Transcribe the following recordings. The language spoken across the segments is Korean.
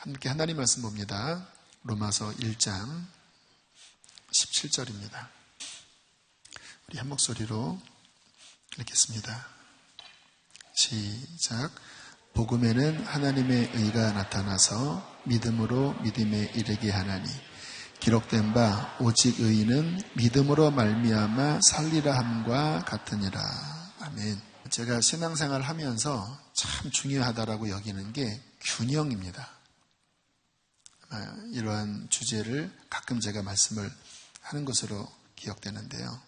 함께 하나님 말씀 봅니다. 로마서 1장 17절입니다. 우리 한 목소리로 읽겠습니다. 시작. 복음에는 하나님의 의가 나타나서 믿음으로 믿음에 이르게 하나니 기록된 바 오직 의인은 믿음으로 말미암아 살리라 함과 같으니라. 아멘. 제가 신앙생활을 하면서 참 중요하다라고 여기는 게 균형입니다. 이러한 주제를 가끔 제가 말씀을 하는 것으로 기억되는데요.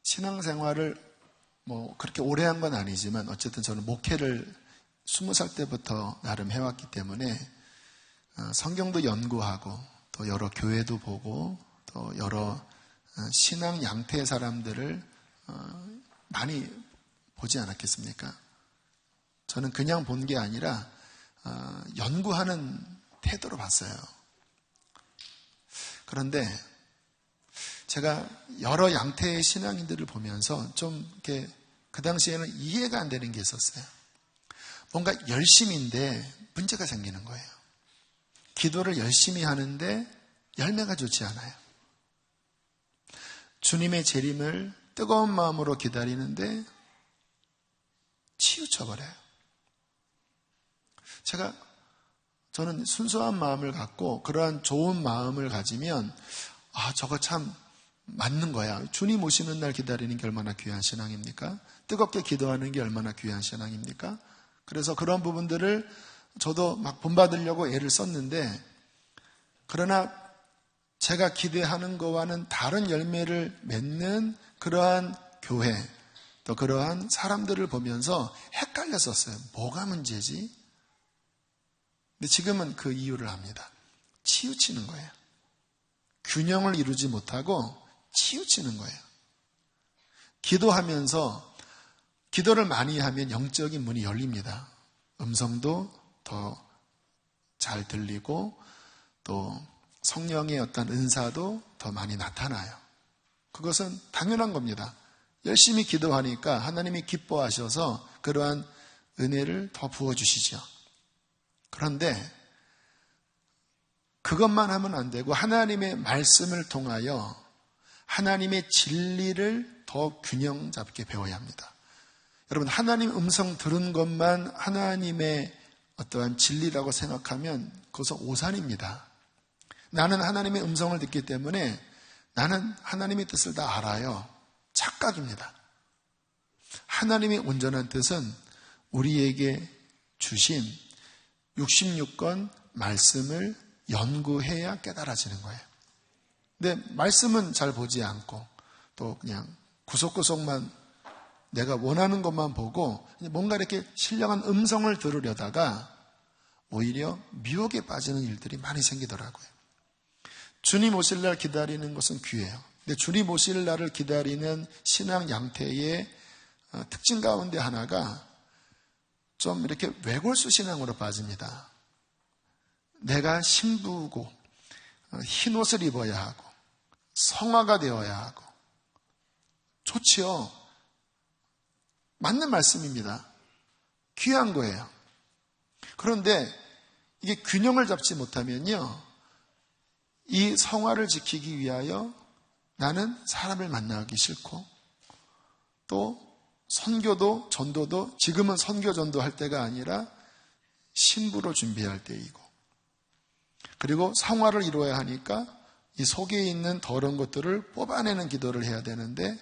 신앙생활을 그렇게 오래 한 건 아니지만 어쨌든 저는 목회를 20살 때부터 나름 해왔기 때문에 성경도 연구하고 또 여러 교회도 보고 또 여러 신앙 양태의 사람들을 많이 보지 않았겠습니까? 저는 그냥 본 게 아니라 연구하는 태도로 봤어요. 그런데 제가 여러 양태의 신앙인들을 보면서 좀 이렇게 그 당시에는 이해가 안 되는 게 있었어요. 뭔가 열심인데 문제가 생기는 거예요. 기도를 열심히 하는데 열매가 좋지 않아요. 주님의 재림을 뜨거운 마음으로 기다리는데 치우쳐버려요. 저는 순수한 마음을 갖고 그러한 좋은 마음을 가지면 저거 참 맞는 거야. 주님 오시는 날 기다리는 게 얼마나 귀한 신앙입니까? 뜨겁게 기도하는 게 얼마나 귀한 신앙입니까? 그래서 그런 부분들을 저도 막 본받으려고 애를 썼는데, 그러나 제가 기대하는 거와는 다른 열매를 맺는 그러한 교회, 또 그러한 사람들을 보면서 헷갈렸었어요. 뭐가 문제지? 근데 지금은 그 이유를 압니다. 치우치는 거예요. 균형을 이루지 못하고 치우치는 거예요. 기도하면서 기도를 많이 하면 영적인 문이 열립니다. 음성도 더 잘 들리고 또 성령의 어떤 은사도 더 많이 나타나요. 그것은 당연한 겁니다. 열심히 기도하니까 하나님이 기뻐하셔서 그러한 은혜를 더 부어주시죠. 그런데 그것만 하면 안 되고 하나님의 말씀을 통하여 하나님의 진리를 더 균형 잡게 배워야 합니다. 여러분, 하나님 음성 들은 것만 하나님의 어떠한 진리라고 생각하면 그것은 오산입니다. 나는 하나님의 음성을 듣기 때문에 나는 하나님의 뜻을 다 알아요. 착각입니다. 하나님의 온전한 뜻은 우리에게 주신 66권 말씀을 연구해야 깨달아지는 거예요. 근데 말씀은 잘 보지 않고 또 그냥 구석구석만 내가 원하는 것만 보고 뭔가 이렇게 신령한 음성을 들으려다가 오히려 미혹에 빠지는 일들이 많이 생기더라고요. 주님 오실 날 기다리는 것은 귀해요. 근데 주님 오실 날을 기다리는 신앙 양태의 특징 가운데 하나가 좀 이렇게 외골수 신앙으로 빠집니다. 내가 신부고 흰 옷을 입어야 하고 성화가 되어야 하고 좋지요. 맞는 말씀입니다. 귀한 거예요. 그런데 이게 균형을 잡지 못하면요, 이 성화를 지키기 위하여 나는 사람을 만나기 싫고 또 선교도 전도도 지금은 선교 전도할 때가 아니라 신부로 준비할 때이고, 그리고 성화를 이루어야 하니까 이 속에 있는 더러운 것들을 뽑아내는 기도를 해야 되는데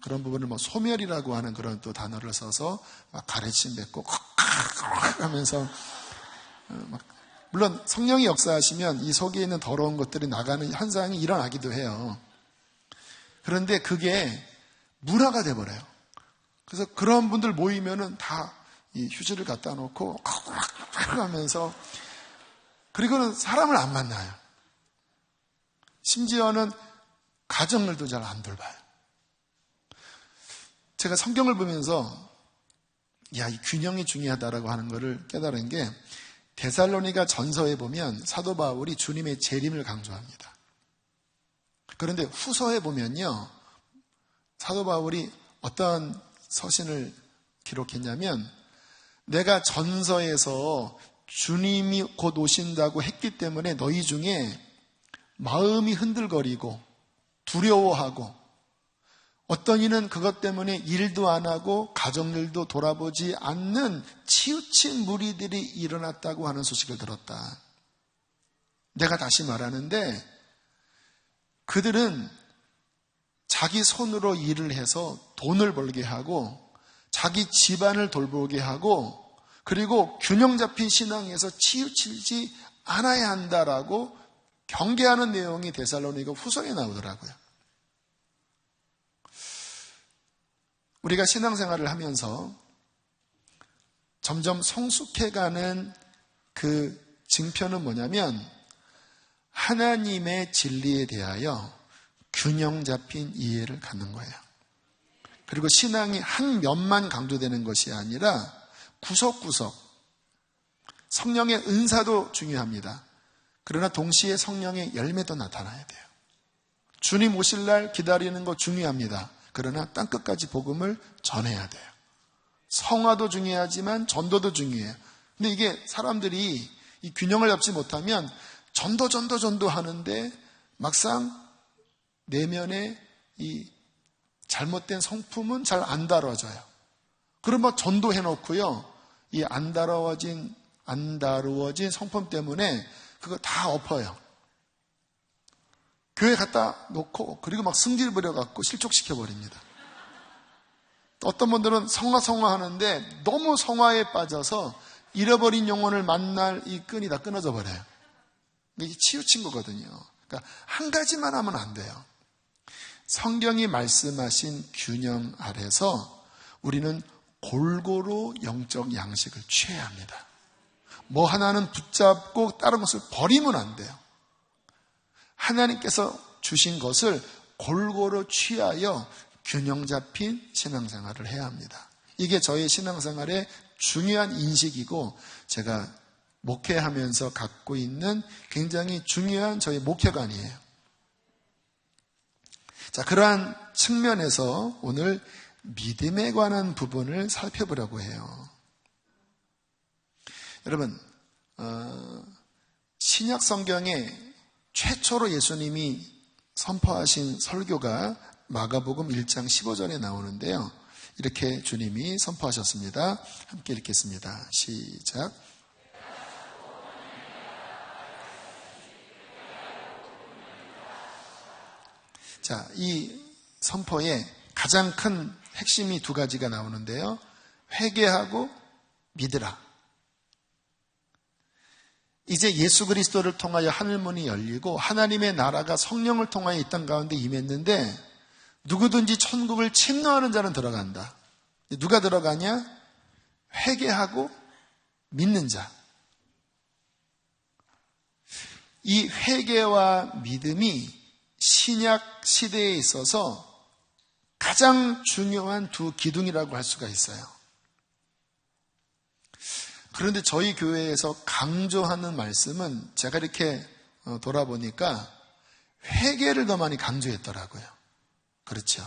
그런 부분을 소멸이라고 하는 그런 또 단어를 써서 막 가래침 뱉고 하면서 물론 성령이 역사하시면 이 속에 있는 더러운 것들이 나가는 현상이 일어나기도 해요. 그런데 그게 문화가 돼버려요. 그래서 그런 분들 모이면은 다 이 휴지를 갖다 놓고 하면서, 그리고는 사람을 안 만나요. 심지어는 가정들도 잘 안 돌봐요. 제가 성경을 보면서 이 균형이 중요하다라고 하는 것을 깨달은 게, 데살로니가 전서에 보면 사도 바울이 주님의 재림을 강조합니다. 그런데 후서에 보면요, 사도 바울이 어떤 서신을 기록했냐면 내가 전서에서 주님이 곧 오신다고 했기 때문에 너희 중에 마음이 흔들거리고 두려워하고 어떤 이는 그것 때문에 일도 안 하고 가정일도 돌아보지 않는 치우친 무리들이 일어났다고 하는 소식을 들었다. 내가 다시 말하는데 그들은 자기 손으로 일을 해서 돈을 벌게 하고 자기 집안을 돌보게 하고 그리고 균형 잡힌 신앙에서 치우치지 않아야 한다라고 경계하는 내용이 데살로니가 후서에 나오더라고요. 우리가 신앙생활을 하면서 점점 성숙해가는 그 증표는 뭐냐면 하나님의 진리에 대하여 균형 잡힌 이해를 갖는 거예요. 그리고 신앙이 한 면만 강조되는 것이 아니라 구석구석 성령의 은사도 중요합니다. 그러나 동시에 성령의 열매도 나타나야 돼요. 주님 오실 날 기다리는 거 중요합니다. 그러나 땅끝까지 복음을 전해야 돼요. 성화도 중요하지만 전도도 중요해요. 근데 이게 사람들이 이 균형을 잡지 못하면 전도 하는데 막상 내면에 이 잘못된 성품은 잘 안 다뤄져요. 그럼 막 전도해 놓고요. 이 안 다루어진 성품 때문에 그거 다 엎어요. 교회 갖다 놓고 그리고 막 승질 부려갖고 실족시켜버립니다. 어떤 분들은 성화 하는데 너무 성화에 빠져서 잃어버린 영혼을 만날 이 끈이 다 끊어져 버려요. 이게 치우친 거거든요. 그러니까 한 가지만 하면 안 돼요. 성경이 말씀하신 균형 아래서 우리는 골고루 영적 양식을 취해야 합니다. 뭐 하나는 붙잡고 다른 것을 버리면 안 돼요. 하나님께서 주신 것을 골고루 취하여 균형 잡힌 신앙생활을 해야 합니다. 이게 저의 신앙생활의 중요한 인식이고 제가 목회하면서 갖고 있는 굉장히 중요한 저의 목회관이에요. 자, 그러한 측면에서 오늘 믿음에 관한 부분을 살펴보려고 해요. 여러분, 신약 성경에 최초로 예수님이 선포하신 설교가 마가복음 1장 15절에 나오는데요. 이렇게 주님이 선포하셨습니다. 함께 읽겠습니다. 시작. 자, 이 선포에 가장 큰 핵심이 두 가지가 나오는데요. 회개하고 믿으라. 이제 예수 그리스도를 통하여 하늘문이 열리고 하나님의 나라가 성령을 통하여 이 땅 가운데 임했는데 누구든지 천국을 침노하는 자는 들어간다. 누가 들어가냐? 회개하고 믿는 자. 이 회개와 믿음이 신약 시대에 있어서 가장 중요한 두 기둥이라고 할 수가 있어요. 그런데 저희 교회에서 강조하는 말씀은 제가 이렇게 돌아보니까 회개를 더 많이 강조했더라고요. 그렇죠.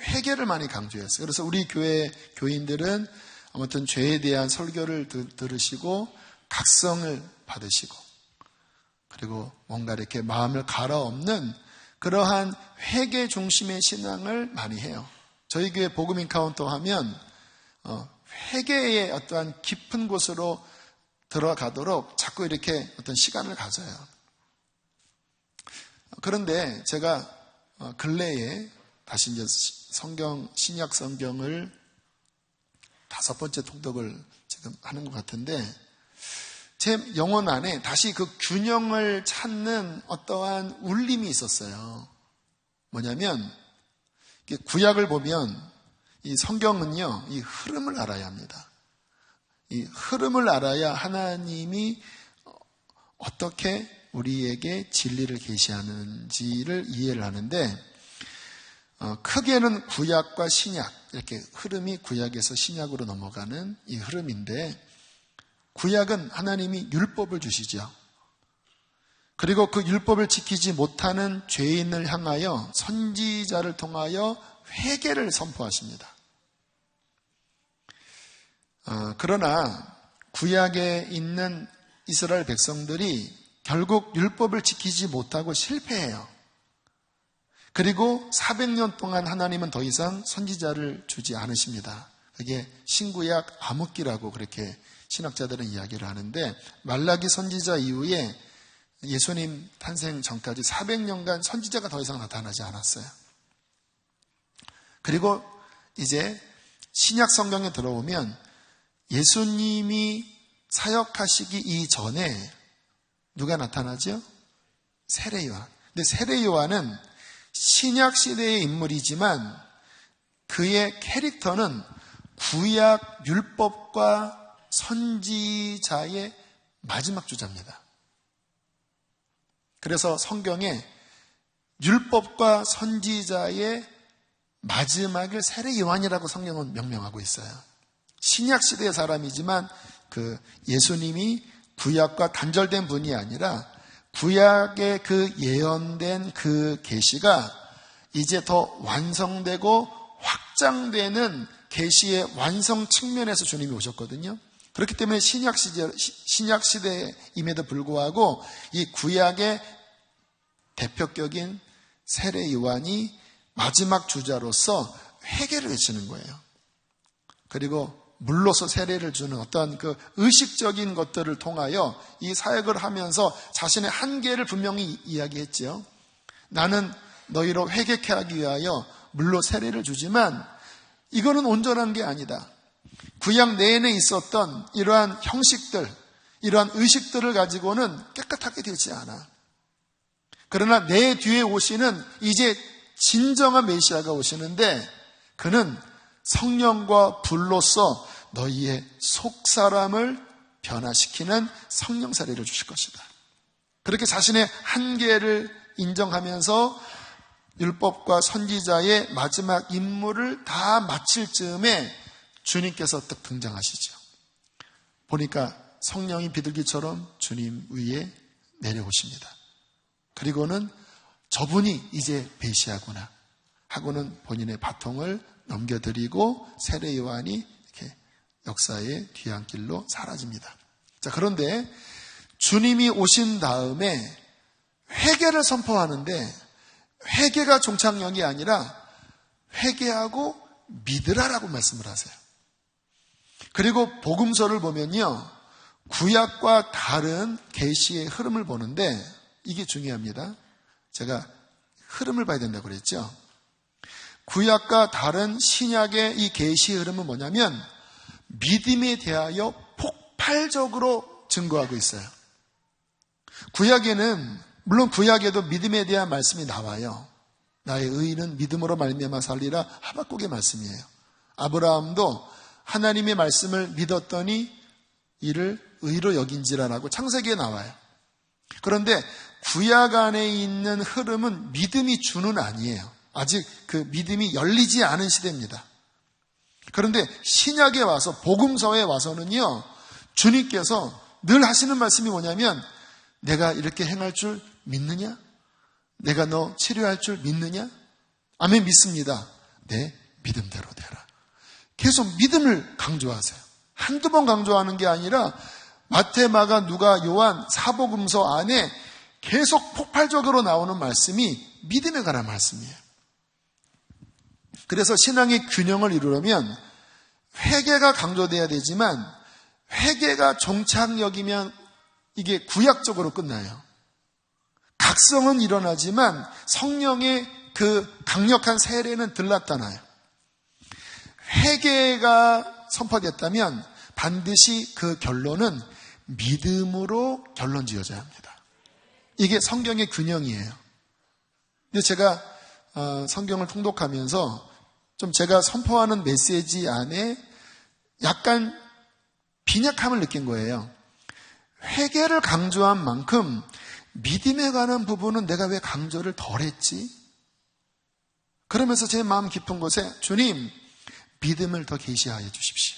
회개를 많이 강조했어요. 그래서 우리 교회 교인들은 아무튼 죄에 대한 설교를 들으시고 각성을 받으시고 그리고 뭔가 이렇게 마음을 갈아엎는 그러한 회개 중심의 신앙을 많이 해요. 저희 교회 복음 인카운터 하면 회개의 어떠한 깊은 곳으로 들어가도록 자꾸 이렇게 어떤 시간을 가져요. 그런데 제가 근래에 다시 이제 신약 성경을 5번째 통독을 지금 하는 것 같은데 제 영혼 안에 다시 그 균형을 찾는 어떠한 울림이 있었어요. 뭐냐면 구약을 보면 이 성경은요, 이 흐름을 알아야 합니다. 이 흐름을 알아야 하나님이 어떻게 우리에게 진리를 계시하는지를 이해를 하는데 크게는 구약과 신약 이렇게 흐름이 구약에서 신약으로 넘어가는 이 흐름인데 구약은 하나님이 율법을 주시죠. 그리고 그 율법을 지키지 못하는 죄인을 향하여 선지자를 통하여 회개를 선포하십니다. 그러나 구약에 있는 이스라엘 백성들이 결국 율법을 지키지 못하고 실패해요. 그리고 400년 동안 하나님은 더 이상 선지자를 주지 않으십니다. 그게 신구약 암흑기라고 그렇게 신학자들은 이야기를 하는데, 말라기 선지자 이후에 예수님 탄생 전까지 400년간 선지자가 더 이상 나타나지 않았어요. 그리고 이제 신약 성경에 들어오면 예수님이 사역하시기 이전에 누가 나타나죠? 세례 요한. 근데 세례 요한은 신약 시대의 인물이지만 그의 캐릭터는 구약 율법과 선지자의 마지막 주자입니다. 그래서 성경에 율법과 선지자의 마지막을 세례 요한이라고 성경은 명명하고 있어요. 신약 시대의 사람이지만 그 예수님이 구약과 단절된 분이 아니라 구약의 그 예언된 그 계시가 이제 더 완성되고 확장되는 계시의 완성 측면에서 주님이 오셨거든요. 그렇기 때문에 신약 시대임에도 불구하고 이 구약의 대표격인 세례 요한이 마지막 주자로서 회개를 외치는 거예요. 그리고 물로서 세례를 주는 어떤 그 의식적인 것들을 통하여 이 사역을 하면서 자신의 한계를 분명히 이야기했죠. 나는 너희로 회개케 하기 위하여 물로 세례를 주지만 이거는 온전한 게 아니다. 구약 내내 있었던 이러한 형식들, 이러한 의식들을 가지고는 깨끗하게 되지 않아. 그러나 내 뒤에 오시는 이제 진정한 메시아가 오시는데 그는 성령과 불로써 너희의 속사람을 변화시키는 성령 세례를 주실 것이다. 그렇게 자신의 한계를 인정하면서 율법과 선지자의 마지막 임무를 다 마칠 즈음에 주님께서 딱 등장하시죠. 보니까 성령이 비둘기처럼 주님 위에 내려오십니다. 그리고는 저분이 이제 메시아구나 하고는 본인의 바통을 넘겨드리고 세례 요한이 이렇게 역사의 뒤안길로 사라집니다. 자, 그런데 주님이 오신 다음에 회개를 선포하는데 회개가 종착역이 아니라 회개하고 믿으라라고 말씀을 하세요. 그리고 복음서를 보면요, 구약과 다른 계시의 흐름을 보는데 이게 중요합니다. 제가 흐름을 봐야 된다고 그랬죠. 구약과 다른 신약의 이 계시의 흐름은 뭐냐면 믿음에 대하여 폭발적으로 증거하고 있어요. 구약에는 물론 구약에도 믿음에 대한 말씀이 나와요. 나의 의인은 믿음으로 말미암아 살리라, 하박국의 말씀이에요. 아브라함도 하나님의 말씀을 믿었더니 이를 의로 여긴지라라고 창세기에 나와요. 그런데 구약 안에 있는 흐름은 믿음이 주는 아니에요. 아직 그 믿음이 열리지 않은 시대입니다. 그런데 신약에 와서 복음서에 와서는요, 주님께서 늘 하시는 말씀이 뭐냐면 내가 이렇게 행할 줄 믿느냐? 내가 너 치료할 줄 믿느냐? 아멘, 믿습니다. 네, 믿음대로 되라. 계속 믿음을 강조하세요. 한두 번 강조하는 게 아니라 마태, 마가, 누가, 요한, 사복음서 안에 계속 폭발적으로 나오는 말씀이 믿음에 관한 말씀이에요. 그래서 신앙의 균형을 이루려면 회개가 강조돼야 되지만 회개가 종착역이면 이게 구약적으로 끝나요. 각성은 일어나지만 성령의 그 강력한 세례는 덜 나타나요. 회개가 선포됐다면 반드시 그 결론은 믿음으로 결론 지어져야 합니다. 이게 성경의 균형이에요. 근데 제가 성경을 통독하면서 좀 제가 선포하는 메시지 안에 약간 빈약함을 느낀 거예요. 회개를 강조한 만큼 믿음에 관한 부분은 내가 왜 강조를 덜 했지? 그러면서 제 마음 깊은 곳에 주님, 믿음을 더 계시하여 주십시오.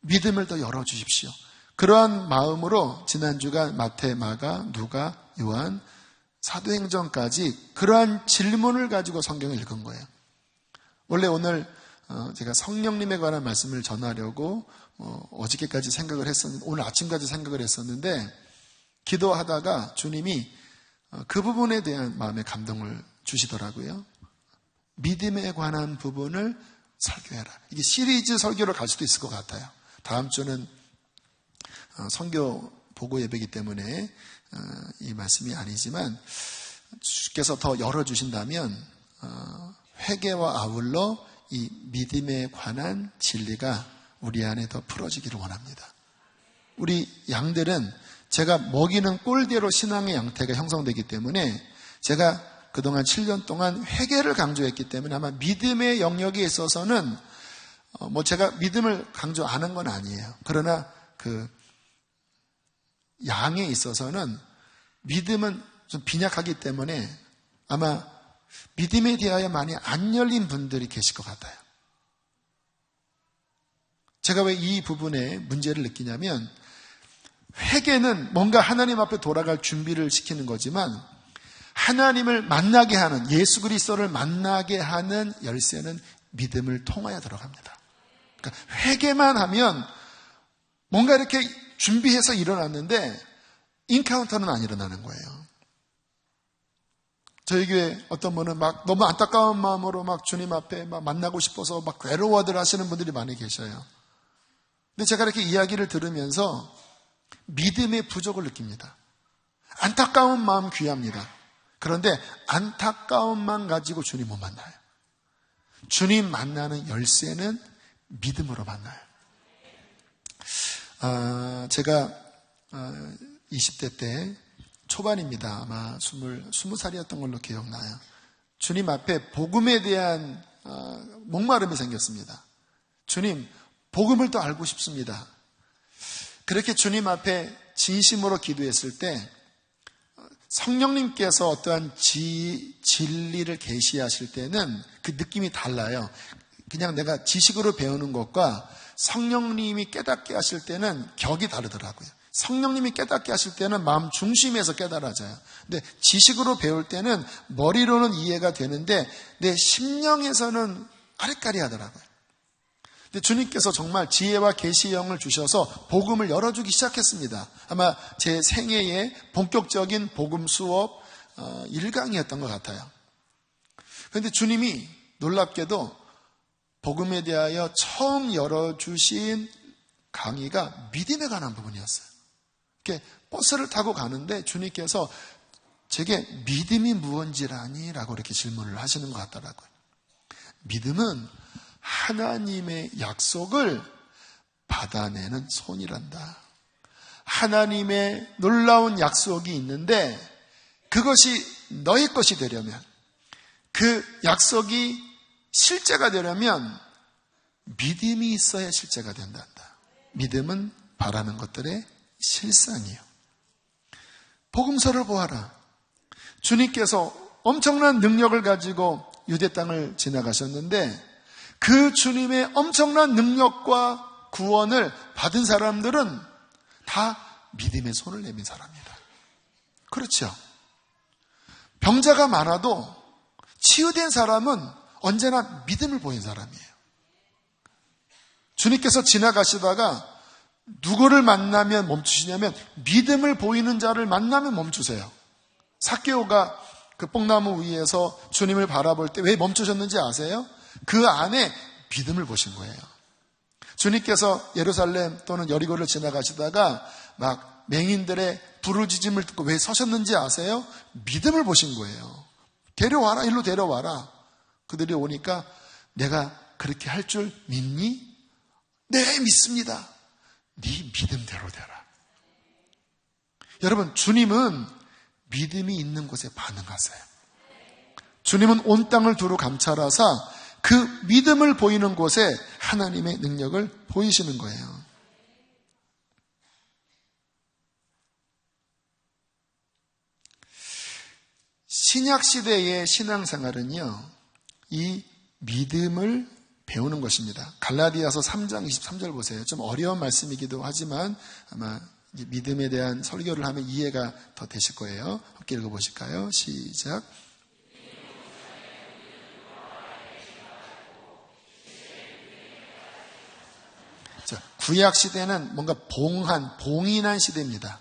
믿음을 더 열어주십시오. 그러한 마음으로 지난주가 마태, 마가, 누가, 요한, 사도행전까지 그러한 질문을 가지고 성경을 읽은 거예요. 원래 오늘 제가 성령님에 관한 말씀을 전하려고 어저께까지 생각을 했었는데, 오늘 아침까지 생각을 했었는데, 기도하다가 주님이 그 부분에 대한 마음의 감동을 주시더라고요. 믿음에 관한 부분을 설교해라. 이게 시리즈 설교로 갈 수도 있을 것 같아요. 다음 주는 선교 보고 예배이기 때문에 이 말씀이 아니지만, 주께서 더 열어주신다면 회개와 아울러 이 믿음에 관한 진리가 우리 안에 더 풀어지기를 원합니다. 우리 양들은 제가 먹이는 꼴대로 신앙의 양태가 형성되기 때문에, 제가 그동안 7년 동안 회개를 강조했기 때문에 아마 믿음의 영역에 있어서는 제가 믿음을 강조 안 한 건 아니에요. 그러나 그 양에 있어서는 믿음은 좀 빈약하기 때문에 아마 믿음에 대하여 많이 안 열린 분들이 계실 것 같아요. 제가 왜 이 부분에 문제를 느끼냐면, 회개는 뭔가 하나님 앞에 돌아갈 준비를 시키는 거지만, 하나님을 만나게 하는, 예수 그리스도를 만나게 하는 열쇠는 믿음을 통하여 들어갑니다. 그러니까 회개만 하면 뭔가 이렇게 준비해서 일어났는데 인카운터는 안 일어나는 거예요. 저희 교회 어떤 분은 막 너무 안타까운 마음으로 막 주님 앞에 막 만나고 싶어서 막 괴로워들 하시는 분들이 많이 계셔요. 근데 제가 이렇게 이야기를 들으면서 믿음의 부족을 느낍니다. 안타까운 마음 귀합니다. 그런데 안타까움만 가지고 주님 못 만나요. 주님 만나는 열쇠는 믿음으로 만나요. 제가 20대 때 초반입니다. 아마 20살이었던 걸로 기억나요. 주님 앞에 복음에 대한 목마름이 생겼습니다. 주님, 복음을 또 알고 싶습니다. 그렇게 주님 앞에 진심으로 기도했을 때 성령님께서 어떠한 진리를 계시하실 때는 그 느낌이 달라요. 그냥 내가 지식으로 배우는 것과 성령님이 깨닫게 하실 때는 격이 다르더라고요. 성령님이 깨닫게 하실 때는 마음 중심에서 깨달아져요. 근데 지식으로 배울 때는 머리로는 이해가 되는데 내 심령에서는 아리까리 하더라고요. 근데 주님께서 정말 지혜와 계시의 영을 주셔서 복음을 열어주기 시작했습니다. 아마 제 생애의 본격적인 복음 수업 1강이었던 것 같아요. 그런데 주님이 놀랍게도 복음에 대하여 처음 열어주신 강의가 믿음에 관한 부분이었어요. 이렇게 버스를 타고 가는데 주님께서 제게 믿음이 무엇이라니? 라고 이렇게 질문을 하시는 것 같더라고요. 믿음은 하나님의 약속을 받아내는 손이란다. 하나님의 놀라운 약속이 있는데 그것이 너의 것이 되려면, 그 약속이 실제가 되려면 믿음이 있어야 실제가 된단다. 믿음은 바라는 것들의 실상이요. 복음서를 보아라. 주님께서 엄청난 능력을 가지고 유대 땅을 지나가셨는데 그 주님의 엄청난 능력과 구원을 받은 사람들은 다 믿음의 손을 내민 사람이다. 그렇죠. 병자가 많아도 치유된 사람은 언제나 믿음을 보인 사람이에요. 주님께서 지나가시다가 누구를 만나면 멈추시냐면 믿음을 보이는 자를 만나면 멈추세요. 삭개오가 그 뽕나무 위에서 주님을 바라볼 때 왜 멈추셨는지 아세요? 그 안에 믿음을 보신 거예요. 주님께서 예루살렘 또는 여리고를 지나가시다가 막 맹인들의 부르짖음을 듣고 왜 서셨는지 아세요? 믿음을 보신 거예요. 데려와라, 일로 데려와라. 그들이 오니까 내가 그렇게 할 줄 믿니? 네, 믿습니다. 네 믿음대로 되라. 여러분, 주님은 믿음이 있는 곳에 반응하세요. 주님은 온 땅을 두루 감찰하사 그 믿음을 보이는 곳에 하나님의 능력을 보이시는 거예요. 신약시대의 신앙생활은요, 이 믿음을 배우는 것입니다. 갈라디아서 3장 23절 보세요. 좀 어려운 말씀이기도 하지만 아마 믿음에 대한 설교를 하면 이해가 더 되실 거예요. 함께 읽어보실까요? 시작. 자, 구약 시대는 뭔가 봉인한 시대입니다.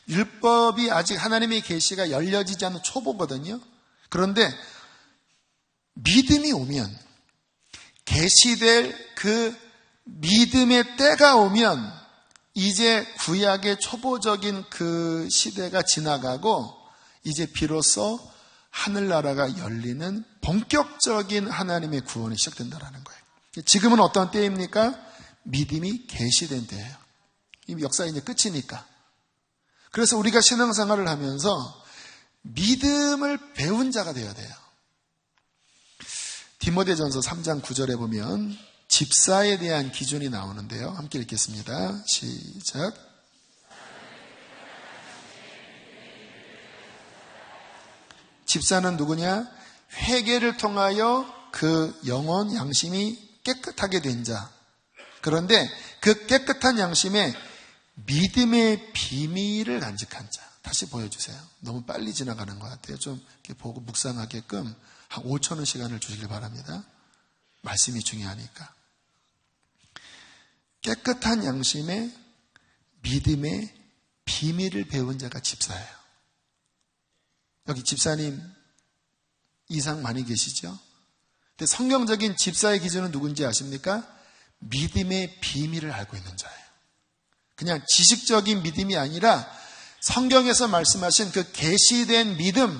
율법이 아직 하나님의 계시가 열려지지 않은 초보거든요. 그런데 믿음이 오면, 계시될 그 믿음의 때가 오면 이제 구약의 초보적인 그 시대가 지나가고 이제 비로소 하늘나라가 열리는 본격적인 하나님의 구원이 시작된다는 거예요. 지금은 어떤 때입니까? 믿음이 계시된 때예요. 이 역사가 이제 끝이니까. 그래서 우리가 신앙생활을 하면서 믿음을 배운 자가 되어야 돼요. 디모데전서 3장 9절에 보면 집사에 대한 기준이 나오는데요. 함께 읽겠습니다. 시작. 집사는 누구냐? 회개를 통하여 그 영혼 양심이 깨끗하게 된 자. 그런데 그 깨끗한 양심에 믿음의 비밀을 간직한 자. 다시 보여주세요. 너무 빨리 지나가는 것 같아요. 좀 이렇게 보고 묵상하게끔 한 5,000원 시간을 주시길 바랍니다. 말씀이 중요하니까. 깨끗한 양심에 믿음의 비밀을 배운 자가 집사예요. 여기 집사님 이상 많이 계시죠? 근데 성경적인 집사의 기준은 누군지 아십니까? 믿음의 비밀을 알고 있는 자예요. 그냥 지식적인 믿음이 아니라 성경에서 말씀하신 그 계시된 믿음,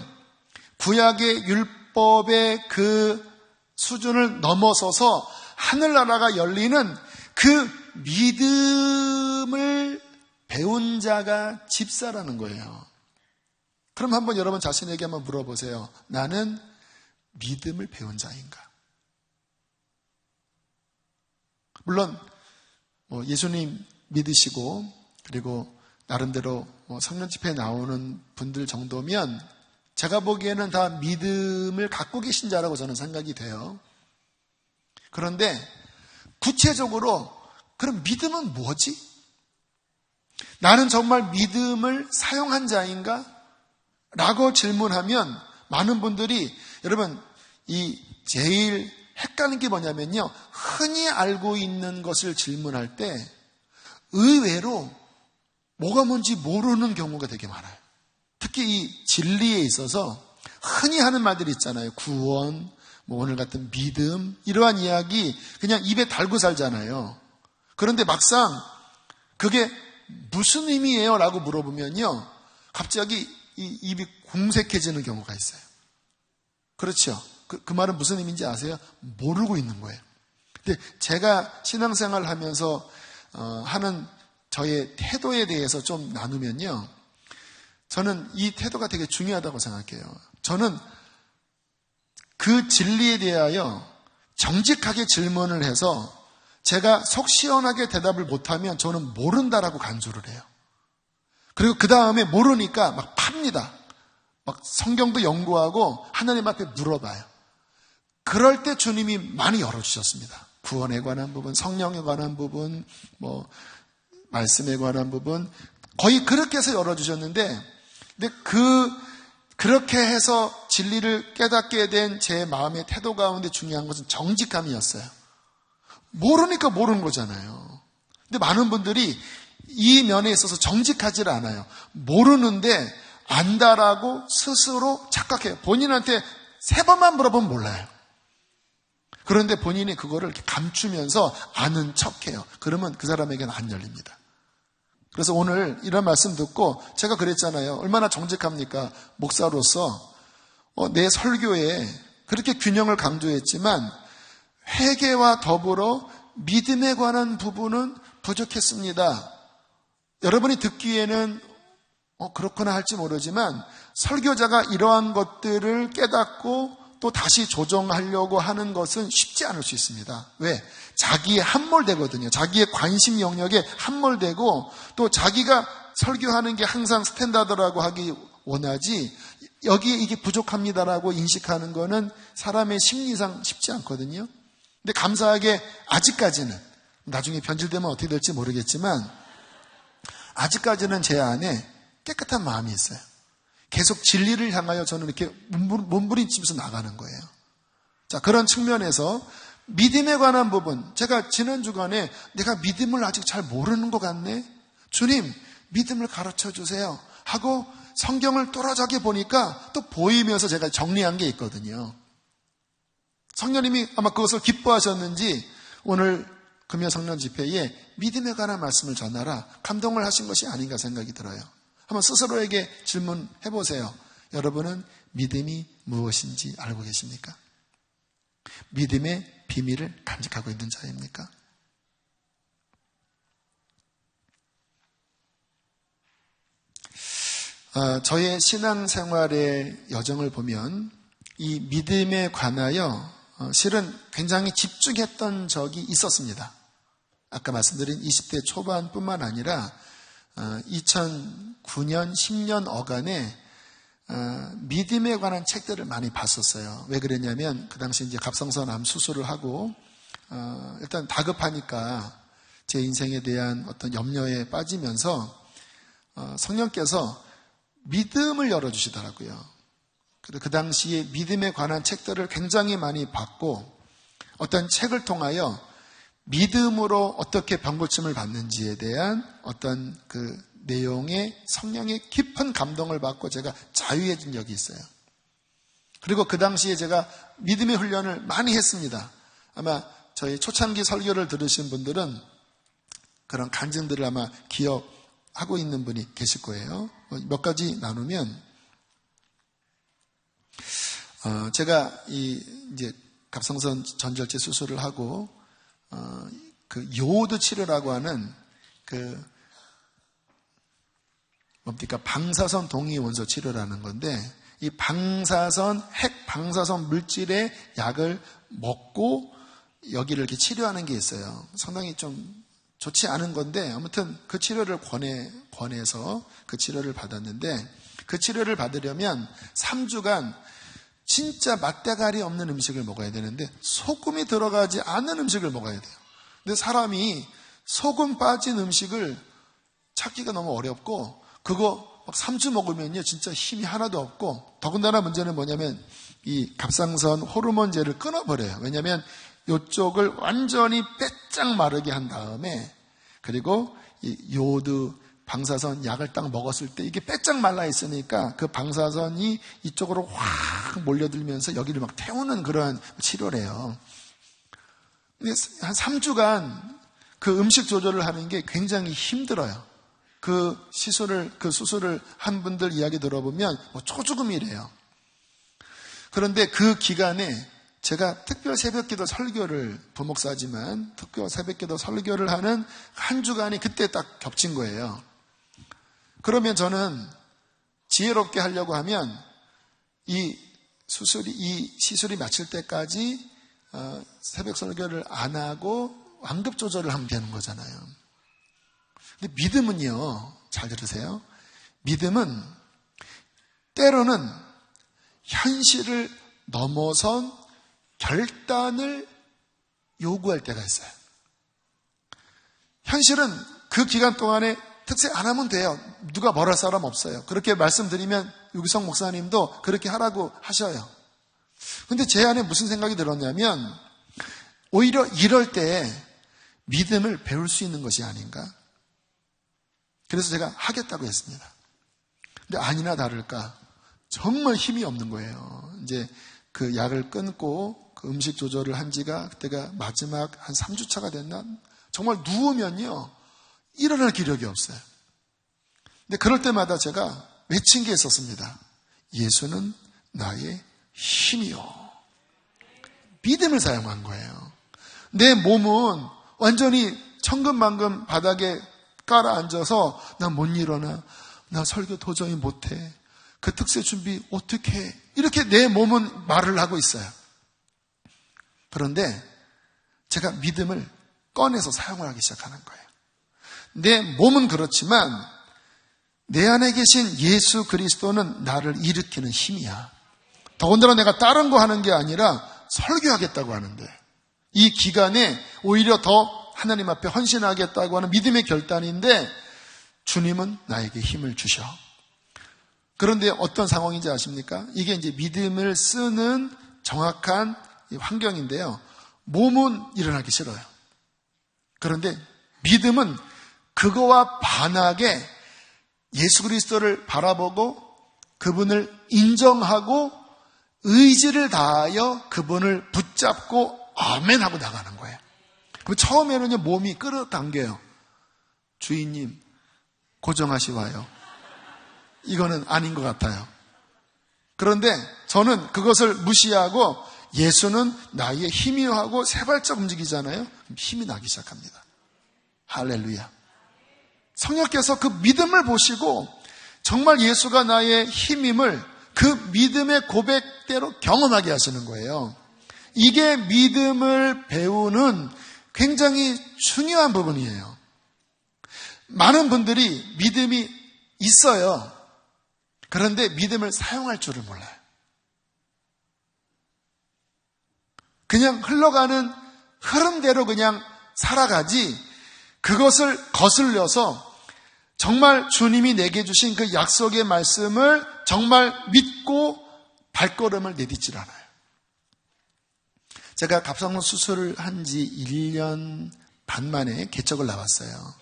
구약의 율법의 그 수준을 넘어서서 하늘나라가 열리는 그 믿음을 배운 자가 집사라는 거예요. 그럼 한번 여러분 자신에게 한번 물어보세요. 나는 믿음을 배운 자인가? 물론 예수님 믿으시고 그리고 나름대로 성령 집회에 나오는 분들 정도면 제가 보기에는 다 믿음을 갖고 계신 자라고 저는 생각이 돼요. 그런데 구체적으로 그럼 믿음은 뭐지? 나는 정말 믿음을 사용한 자인가? 라고 질문하면 많은 분들이 여러분 이 제일 헷갈리는 게 뭐냐면요. 흔히 알고 있는 것을 질문할 때 의외로 뭐가 뭔지 모르는 경우가 되게 많아요. 특히 이 진리에 있어서 흔히 하는 말들이 있잖아요. 구원, 오늘 같은 믿음, 이러한 이야기 그냥 입에 달고 살잖아요. 그런데 막상 그게 무슨 의미예요? 라고 물어보면요. 갑자기 이 입이 궁색해지는 경우가 있어요. 그렇죠. 그 말은 무슨 의미인지 아세요? 모르고 있는 거예요. 근데 제가 신앙생활을 하면서 하는 저의 태도에 대해서 좀 나누면요. 저는 이 태도가 되게 중요하다고 생각해요. 저는 그 진리에 대하여 정직하게 질문을 해서 제가 속 시원하게 대답을 못하면 저는 모른다라고 간주를 해요. 그리고 그 다음에 모르니까 막 팝니다. 막 성경도 연구하고 하나님 앞에 물어봐요. 그럴 때 주님이 많이 열어주셨습니다. 구원에 관한 부분, 성령에 관한 부분, 말씀에 관한 부분 거의 그렇게 해서 열어주셨는데 근데 그렇게 해서 진리를 깨닫게 된 제 마음의 태도 가운데 중요한 것은 정직함이었어요. 모르니까 모르는 거잖아요. 근데 많은 분들이 이 면에 있어서 정직하지 않아요. 모르는데 안다라고 스스로 착각해요. 본인한테 3번만 물어보면 몰라요. 그런데 본인이 그거를 이렇게 감추면서 아는 척해요. 그러면 그 사람에게는 안 열립니다. 그래서 오늘 이런 말씀 듣고 제가 그랬잖아요. 얼마나 정직합니까? 목사로서 내 설교에 그렇게 균형을 강조했지만 회개와 더불어 믿음에 관한 부분은 부족했습니다. 여러분이 듣기에는 그렇구나 할지 모르지만 설교자가 이러한 것들을 깨닫고 또 다시 조정하려고 하는 것은 쉽지 않을 수 있습니다. 왜? 자기에 함몰되거든요. 자기의 관심 영역에 함몰되고 또 자기가 설교하는 게 항상 스탠다드라고 하기 원하지 여기에 이게 부족합니다라고 인식하는 거는 사람의 심리상 쉽지 않거든요. 근데 감사하게 아직까지는 나중에 변질되면 어떻게 될지 모르겠지만 아직까지는 제 안에 깨끗한 마음이 있어요. 계속 진리를 향하여 저는 이렇게 몸부림치면서 나가는 거예요. 자, 그런 측면에서 믿음에 관한 부분, 제가 지난 주간에 내가 믿음을 아직 잘 모르는 것 같네? 주님, 믿음을 가르쳐 주세요 하고 성경을 또렷하게 보니까 또 보이면서 제가 정리한 게 있거든요. 성령님이 아마 그것을 기뻐하셨는지 오늘 금요 성령 집회에 믿음에 관한 말씀을 전하라 감동을 하신 것이 아닌가 생각이 들어요. 한번 스스로에게 질문해 보세요. 여러분은 믿음이 무엇인지 알고 계십니까? 믿음의 비밀을 간직하고 있는 자입니까? 저의 신앙생활의 여정을 보면 이 믿음에 관하여 실은 굉장히 집중했던 적이 있었습니다. 아까 말씀드린 20대 초반뿐만 아니라 2009년, 10년 어간에 믿음에 관한 책들을 많이 봤었어요. 왜 그랬냐면 그 당시 이제 갑상선 암 수술을 하고 일단 다급하니까 제 인생에 대한 어떤 염려에 빠지면서 성령께서 믿음을 열어주시더라고요. 그 당시에 믿음에 관한 책들을 굉장히 많이 봤고 어떤 책을 통하여 믿음으로 어떻게 병고침을 받는지에 대한 어떤 그 내용의 성령의 깊은 감동을 받고 제가 자유해진 적이 있어요. 그리고 그 당시에 제가 믿음의 훈련을 많이 했습니다. 아마 저희 초창기 설교를 들으신 분들은 그런 간증들을 아마 기억하고 있는 분이 계실 거예요. 몇 가지 나누면 제가 이제 갑상선 전절제 수술을 하고 그 요오드 치료라고 하는 뭡니까? 방사선 동위 원소 치료라는 건데 이 핵 방사선 물질의 약을 먹고 여기를 이렇게 치료하는 게 있어요. 상당히 좀 좋지 않은 건데 아무튼 그 치료를 권해서 그 치료를 받았는데 그 치료를 받으려면 3주간 진짜 맛대가리 없는 음식을 먹어야 되는데 소금이 들어가지 않는 음식을 먹어야 돼요. 근데 사람이 소금 빠진 음식을 찾기가 너무 어렵고 그거 막 3주 먹으면요 진짜 힘이 하나도 없고 더군다나 문제는 뭐냐면 이 갑상선 호르몬제를 끊어버려요. 왜냐하면 이쪽을 완전히 빼짝 마르게 한 다음에 그리고 이 요오드 방사선 약을 딱 먹었을 때 이게 빼짝 말라 있으니까 그 방사선이 이쪽으로 확 몰려들면서 여기를 막 태우는 그런 치료래요. 근데 한 3주간 그 음식 조절을 하는 게 굉장히 힘들어요. 그 수술을 한 분들 이야기 들어보면 초죽음이래요. 그런데 그 기간에 제가 특별 새벽기도 설교를 부목사지만 특별 새벽기도 설교를 하는 한 주간이 그때 딱 겹친 거예요. 그러면 저는 지혜롭게 하려고 하면 이 시술이 마칠 때까지 새벽 설교를 안 하고 완급 조절을 하면 되는 거잖아요. 근데 믿음은요, 잘 들으세요. 믿음은 때로는 현실을 넘어선 결단을 요구할 때가 있어요. 현실은 그 기간 동안에 특색 안 하면 돼요. 누가 뭐라 할 사람 없어요. 그렇게 말씀드리면 유기성 목사님도 그렇게 하라고 하셔요. 근데 제 안에 무슨 생각이 들었냐면 오히려 이럴 때 믿음을 배울 수 있는 것이 아닌가. 그래서 제가 하겠다고 했습니다. 근데 아니나 다를까 정말 힘이 없는 거예요. 이제 그 약을 끊고 그 음식 조절을 한 지가 그때가 마지막 한 3주차가 됐나? 정말 누우면요 일어날 기력이 없어요. 근데 그럴 때마다 제가 외친 게 있었습니다. 예수는 나의 힘이요. 믿음을 사용한 거예요. 내 몸은 완전히 천근만근 바닥에 깔아 앉아서 나 못 일어나, 나 설교 도저히 못해, 그 특세 준비 어떻게 해, 이렇게 내 몸은 말을 하고 있어요. 그런데 제가 믿음을 꺼내서 사용을 하기 시작하는 거예요. 내 몸은 그렇지만 내 안에 계신 예수 그리스도는 나를 일으키는 힘이야. 더군다나 내가 다른 거 하는 게 아니라 설교하겠다고 하는데 이 기간에 오히려 더 하나님 앞에 헌신하겠다고 하는 믿음의 결단인데 주님은 나에게 힘을 주셔. 그런데 어떤 상황인지 아십니까? 이게 이제 믿음을 쓰는 정확한 환경인데요. 몸은 일어나기 싫어요. 그런데 믿음은 그거와 반하게 예수 그리스도를 바라보고 그분을 인정하고 의지를 다하여 그분을 붙잡고 아멘 하고 나가는 거예요. 그럼 처음에는요, 몸이 끌어당겨요. 주인님, 고정하시 와요. 이거는 아닌 것 같아요. 그런데 저는 그것을 무시하고 예수는 나의 힘이요 하고 세 발짝 움직이잖아요. 그럼 힘이 나기 시작합니다. 할렐루야. 성령께서 그 믿음을 보시고 정말 예수가 나의 힘임을 그 믿음의 고백대로 경험하게 하시는 거예요. 이게 믿음을 배우는 굉장히 중요한 부분이에요. 많은 분들이 믿음이 있어요. 그런데 믿음을 사용할 줄을 몰라요. 그냥 흘러가는 흐름대로 그냥 살아가지 그것을 거슬려서 정말 주님이 내게 주신 그 약속의 말씀을 정말 믿고 발걸음을 내딛질 않아요. 제가 갑상선 수술을 한 지 1년 반 만에 개척을 나왔어요.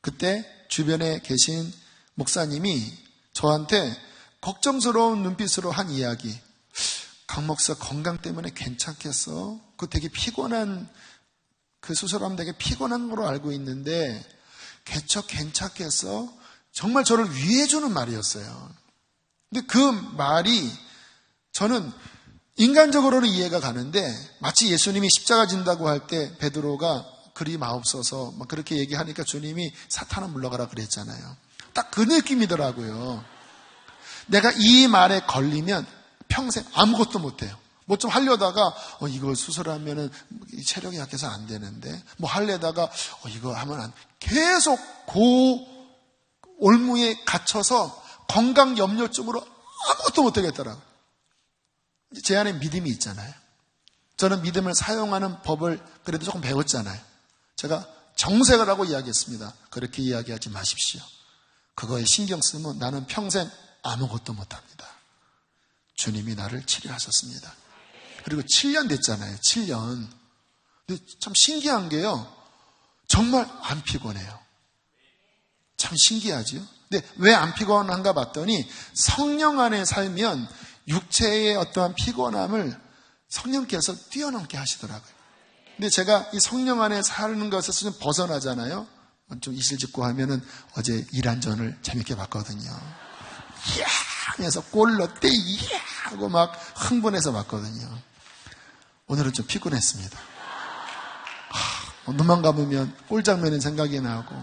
그때 주변에 계신 목사님이 저한테 걱정스러운 눈빛으로 한 이야기. 강 목사 건강 때문에 괜찮겠어? 그 되게 피곤한, 그 수술하면 되게 피곤한 거로 알고 있는데 개척 괜찮겠어? 정말 저를 위해주는 말이었어요. 근데 그 말이 저는 인간적으로는 이해가 가는데 마치 예수님이 십자가 진다고 할 때 베드로가 그리 마옵소서 막 그렇게 얘기하니까 주님이 사탄은 물러가라 그랬잖아요. 딱 그 느낌이더라고요. 내가 이 말에 걸리면 평생 아무것도 못해요. 뭐 좀 하려다가 이거 수술하면은 체력이 약해서 안 되는데 뭐 하려다가 이거 하면 안 계속 올무에 갇혀서 건강 염려증으로 아무것도 못하겠더라고요. 제 안에 믿음이 있잖아요. 저는 믿음을 사용하는 법을 그래도 조금 배웠잖아요. 제가 정색을 하고 이야기했습니다. 그렇게 이야기하지 마십시오. 그거에 신경 쓰면 나는 평생 아무것도 못합니다. 주님이 나를 치료하셨습니다. 그리고 7년 됐잖아요. 7년. 근데 참 신기한 게요. 정말 안 피곤해요. 참 신기하죠. 근데 왜 안 피곤한가 봤더니 성령 안에 살면 육체의 어떠한 피곤함을 성령께서 뛰어넘게 하시더라고요. 근데 제가 이 성령 안에 사는 것에서 좀 벗어나잖아요. 좀 이실직고 하면은 어제 이란전을 재밌게 봤거든요. 이야 하면서 골 넣대 이야 하고 막 흥분해서 봤거든요. 오늘은 좀 피곤했습니다. 눈만 감으면 골 장면이 생각이 나고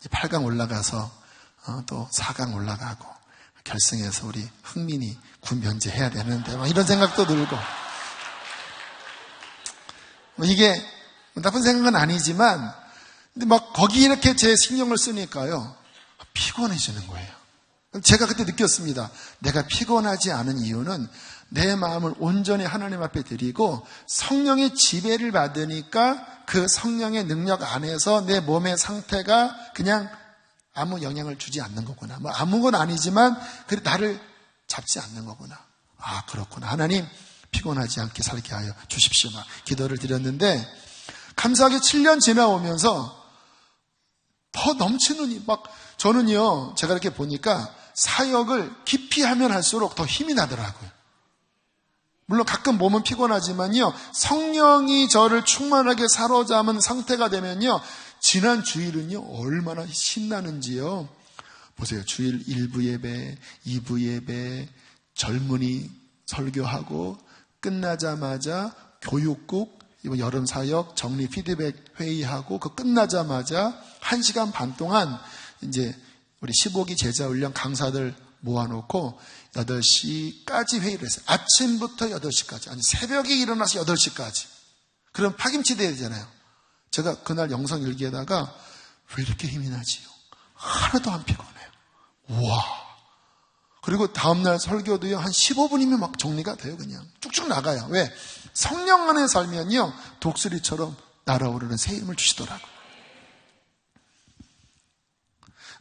8강 올라가서 또 4강 올라가고 결승에서 우리 흥민이 군 면제해야 되는데 막 이런 생각도 들고 이게 나쁜 생각은 아니지만 근데 막 거기 이렇게 제 신경을 쓰니까요 피곤해지는 거예요. 제가 그때 느꼈습니다. 내가 피곤하지 않은 이유는 내 마음을 온전히 하나님 앞에 드리고 성령의 지배를 받으니까 그 성령의 능력 안에서 내 몸의 상태가 그냥 아무 영향을 주지 않는 거구나. 뭐 아무 건 아니지만 그래 나를 잡지 않는 거구나. 아 그렇구나. 하나님 피곤하지 않게 살게 하여 주십시오. 막 기도를 드렸는데 감사하게 7년 지나오면서 더 넘치는 막 저는요 제가 이렇게 보니까 사역을 깊이 하면 할수록 더 힘이 나더라고요. 물론 가끔 몸은 피곤하지만요 성령이 저를 충만하게 사로잡은 상태가 되면요 지난 주일은요 얼마나 신나는지요. 보세요. 주일 1부 예배, 2부 예배, 젊은이 설교하고 끝나자마자 교육국 이번 여름 사역 정리 피드백 회의하고 그 끝나자마자 1시간 반 동안 이제 우리 15기 제자 훈련 강사들 모아놓고 8시까지 회의를 했어요. 아침부터 8시까지. 아니 새벽에 일어나서 8시까지. 그럼 파김치 돼야 되잖아요. 제가 그날 영성 일기에다가 왜 이렇게 힘이 나지요? 하나도 안 피곤해요. 우와. 그리고 다음날 설교도요 한 15분이면 막 정리가 돼요. 그냥 쭉쭉 나가요. 왜? 성령 안에 살면요 독수리처럼 날아오르는 새 힘을 주시더라고요.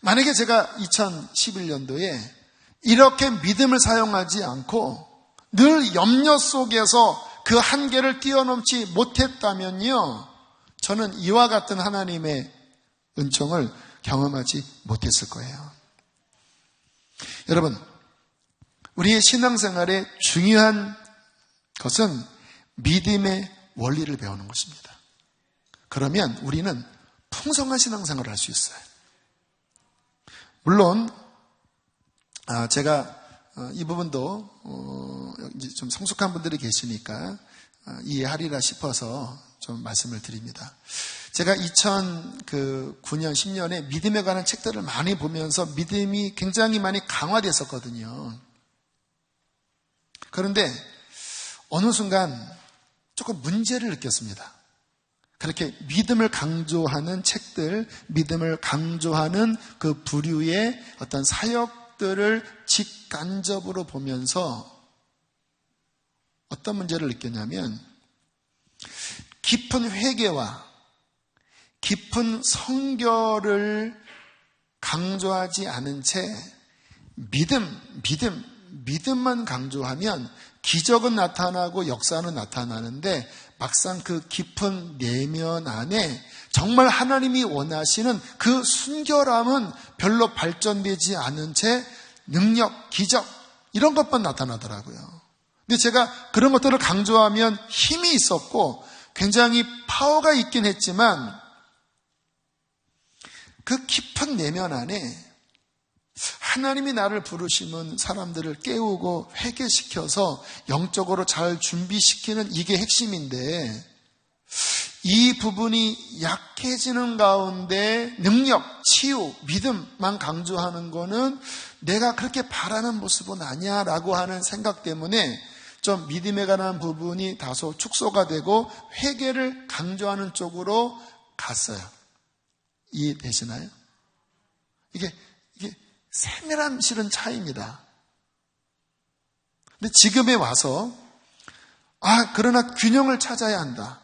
만약에 제가 2011년도에 이렇게 믿음을 사용하지 않고 늘 염려 속에서 그 한계를 뛰어넘지 못했다면요, 저는 이와 같은 하나님의 은총을 경험하지 못했을 거예요. 여러분, 우리의 신앙생활의 중요한 것은 믿음의 원리를 배우는 것입니다. 그러면 우리는 풍성한 신앙생활을 할 수 있어요. 물론 제가 이 부분도 이제 좀 성숙한 분들이 계시니까 이해하리라 싶어서 좀 말씀을 드립니다. 제가 2009년, 10년에 믿음에 관한 책들을 많이 보면서 믿음이 굉장히 많이 강화됐었거든요. 그런데 어느 순간 조금 문제를 느꼈습니다. 그렇게 믿음을 강조하는 책들, 믿음을 강조하는 그 부류의 어떤 사역들을 직간접으로 보면서 어떤 문제를 느꼈냐면, 깊은 회개와 깊은 성결을 강조하지 않은 채 믿음만 강조하면 기적은 나타나고 역사는 나타나는데, 막상 그 깊은 내면 안에 정말 하나님이 원하시는 그 순결함은 별로 발전되지 않은 채 능력, 기적 이런 것만 나타나더라고요. 근데 제가 그런 것들을 강조하면 힘이 있었고 굉장히 파워가 있긴 했지만, 그 깊은 내면 안에 하나님이 나를 부르시면 사람들을 깨우고 회개시켜서 영적으로 잘 준비시키는 이게 핵심인데, 이 부분이 약해지는 가운데 능력, 치유, 믿음만 강조하는 거는 내가 그렇게 바라는 모습은 아니야 라고 하는 생각 때문에 좀 믿음에 관한 부분이 다소 축소가 되고 회개를 강조하는 쪽으로 갔어요. 이해되시나요? 이게 세밀한 실은 차이입니다. 근데 지금에 와서 그러나 균형을 찾아야 한다.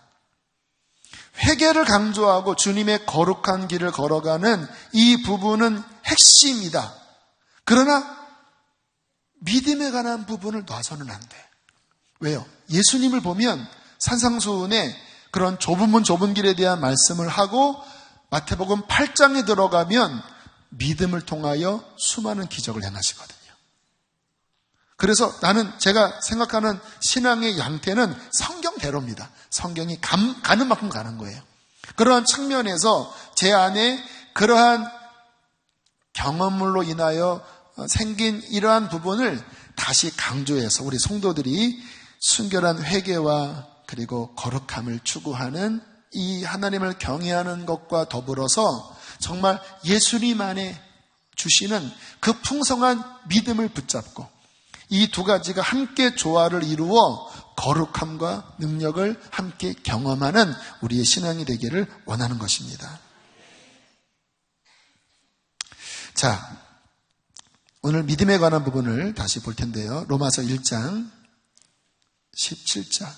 회개를 강조하고 주님의 거룩한 길을 걸어가는 이 부분은 핵심이다. 그러나 믿음에 관한 부분을 놔서는 안 돼. 왜요? 예수님을 보면 산상수훈에 그런 좁은 문 좁은 길에 대한 말씀을 하고 마태복음 8장에 들어가면 믿음을 통하여 수많은 기적을 행하시거든요. 그래서 제가 생각하는 신앙의 양태는 성경대로입니다. 성경이 가는 만큼 가는 거예요. 그러한 측면에서 제 안에 그러한 경험물로 인하여 생긴 이러한 부분을 다시 강조해서 우리 성도들이 순결한 회개와 그리고 거룩함을 추구하는 이 하나님을 경외하는 것과 더불어서 정말 예수님 안에 주시는 그 풍성한 믿음을 붙잡고 이 두 가지가 함께 조화를 이루어 거룩함과 능력을 함께 경험하는 우리의 신앙이 되기를 원하는 것입니다. 자, 오늘 믿음에 관한 부분을 다시 볼 텐데요. 로마서 1장 17절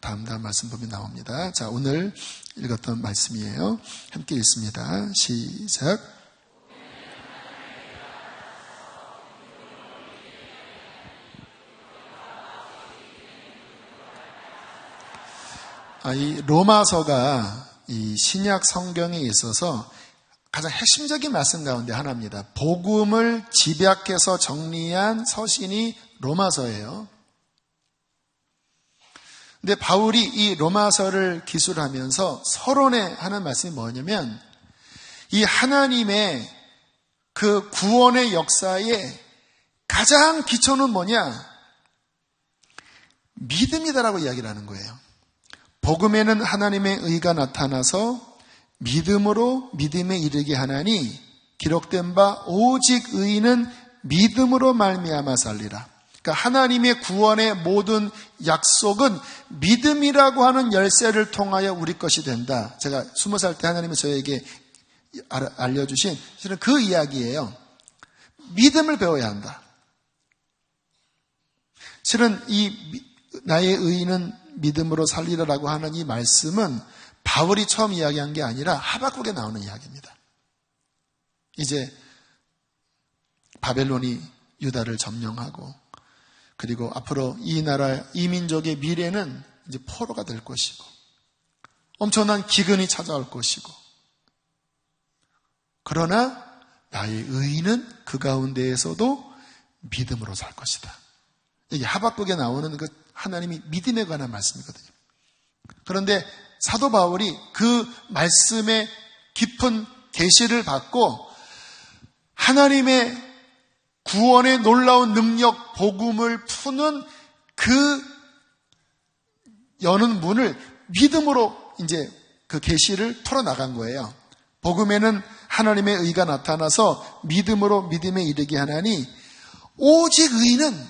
다음 말씀 보면 나옵니다. 자, 오늘 읽었던 말씀이에요. 함께 읽습니다. 시작. 이 로마서가 이 신약 성경에 있어서 가장 핵심적인 말씀 가운데 하나입니다. 복음을 집약해서 정리한 서신이 로마서예요. 근데 바울이 이 로마서를 기술하면서 서론에 하는 말씀이 뭐냐면, 이 하나님의 그 구원의 역사의 가장 기초는 뭐냐? 믿음이다라고 이야기를 하는 거예요. 복음에는 하나님의 의가 나타나서 믿음으로 믿음에 이르게 하나니 기록된 바 오직 의인은 믿음으로 말미암아 살리라. 그러니까 하나님의 구원의 모든 약속은 믿음이라고 하는 열쇠를 통하여 우리 것이 된다. 제가 20살 때 하나님이 저에게 알려주신 실은 그 이야기예요. 믿음을 배워야 한다. 실은 이 나의 의인은 믿음으로 살리라라고 하는 이 말씀은 바울이 처음 이야기한 게 아니라 하박국에 나오는 이야기입니다. 이제 바벨론이 유다를 점령하고 그리고 앞으로 이 나라, 이 민족의 미래는 이제 포로가 될 것이고 엄청난 기근이 찾아올 것이고, 그러나 나의 의인은 그 가운데에서도 믿음으로 살 것이다. 이게 하박국에 나오는 그 하나님이 믿음에 관한 말씀이거든요. 그런데 사도 바울이 그 말씀의 깊은 계시를 받고 하나님의 구원의 놀라운 능력, 복음을 푸는 그 여는 문을 믿음으로 이제 그 계시를 풀어나간 거예요. 복음에는 하나님의 의가 나타나서 믿음으로 믿음에 이르게 하나니, 오직 의인은,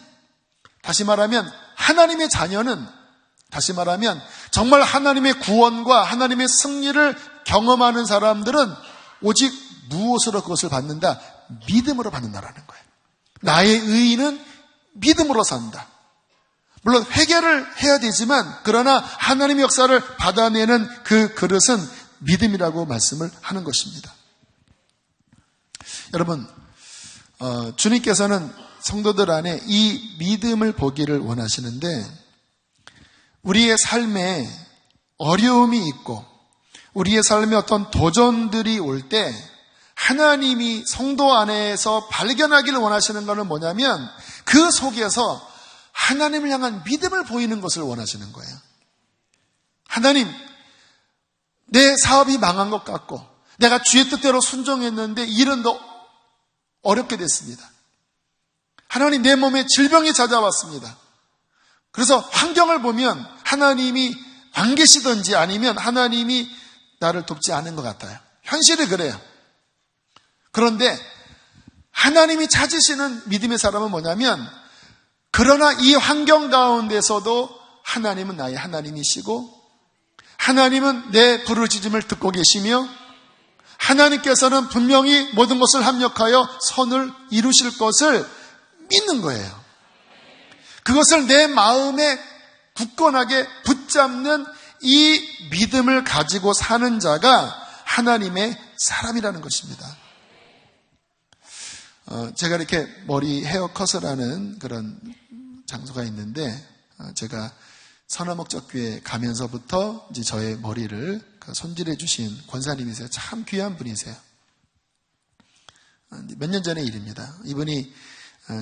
다시 말하면 하나님의 자녀는, 다시 말하면 정말 하나님의 구원과 하나님의 승리를 경험하는 사람들은 오직 무엇으로 그것을 받는다? 믿음으로 받는다라는 거예요. 나의 의인은 믿음으로 산다. 물론 회개를 해야 되지만, 그러나 하나님의 역사를 받아내는 그 그릇은 믿음이라고 말씀을 하는 것입니다. 여러분, 주님께서는 성도들 안에 이 믿음을 보기를 원하시는데, 우리의 삶에 어려움이 있고 우리의 삶에 어떤 도전들이 올 때 하나님이 성도 안에서 발견하기를 원하시는 것은 뭐냐면, 그 속에서 하나님을 향한 믿음을 보이는 것을 원하시는 거예요. 하나님, 내 사업이 망한 것 같고 내가 주의 뜻대로 순종했는데 일은 더 어렵게 됐습니다. 하나님, 내 몸에 질병이 찾아왔습니다. 그래서 환경을 보면 하나님이 안 계시든지 아니면 하나님이 나를 돕지 않은 것 같아요. 현실이 그래요. 그런데 하나님이 찾으시는 믿음의 사람은 뭐냐면, 그러나 이 환경 가운데서도 하나님은 나의 하나님이시고 하나님은 내 부르짖음을 듣고 계시며 하나님께서는 분명히 모든 것을 합력하여 선을 이루실 것을 믿는 거예요. 그것을 내 마음에 굳건하게 붙잡는 이 믿음을 가지고 사는 자가 하나님의 사람이라는 것입니다. 제가 이렇게 머리 헤어컷을 하는 그런 장소가 있는데, 제가 선화목적교회 가면서부터 이제 저의 머리를 손질해 주신 권사님이세요. 참 귀한 분이세요. 몇 년 전의 일입니다. 이분이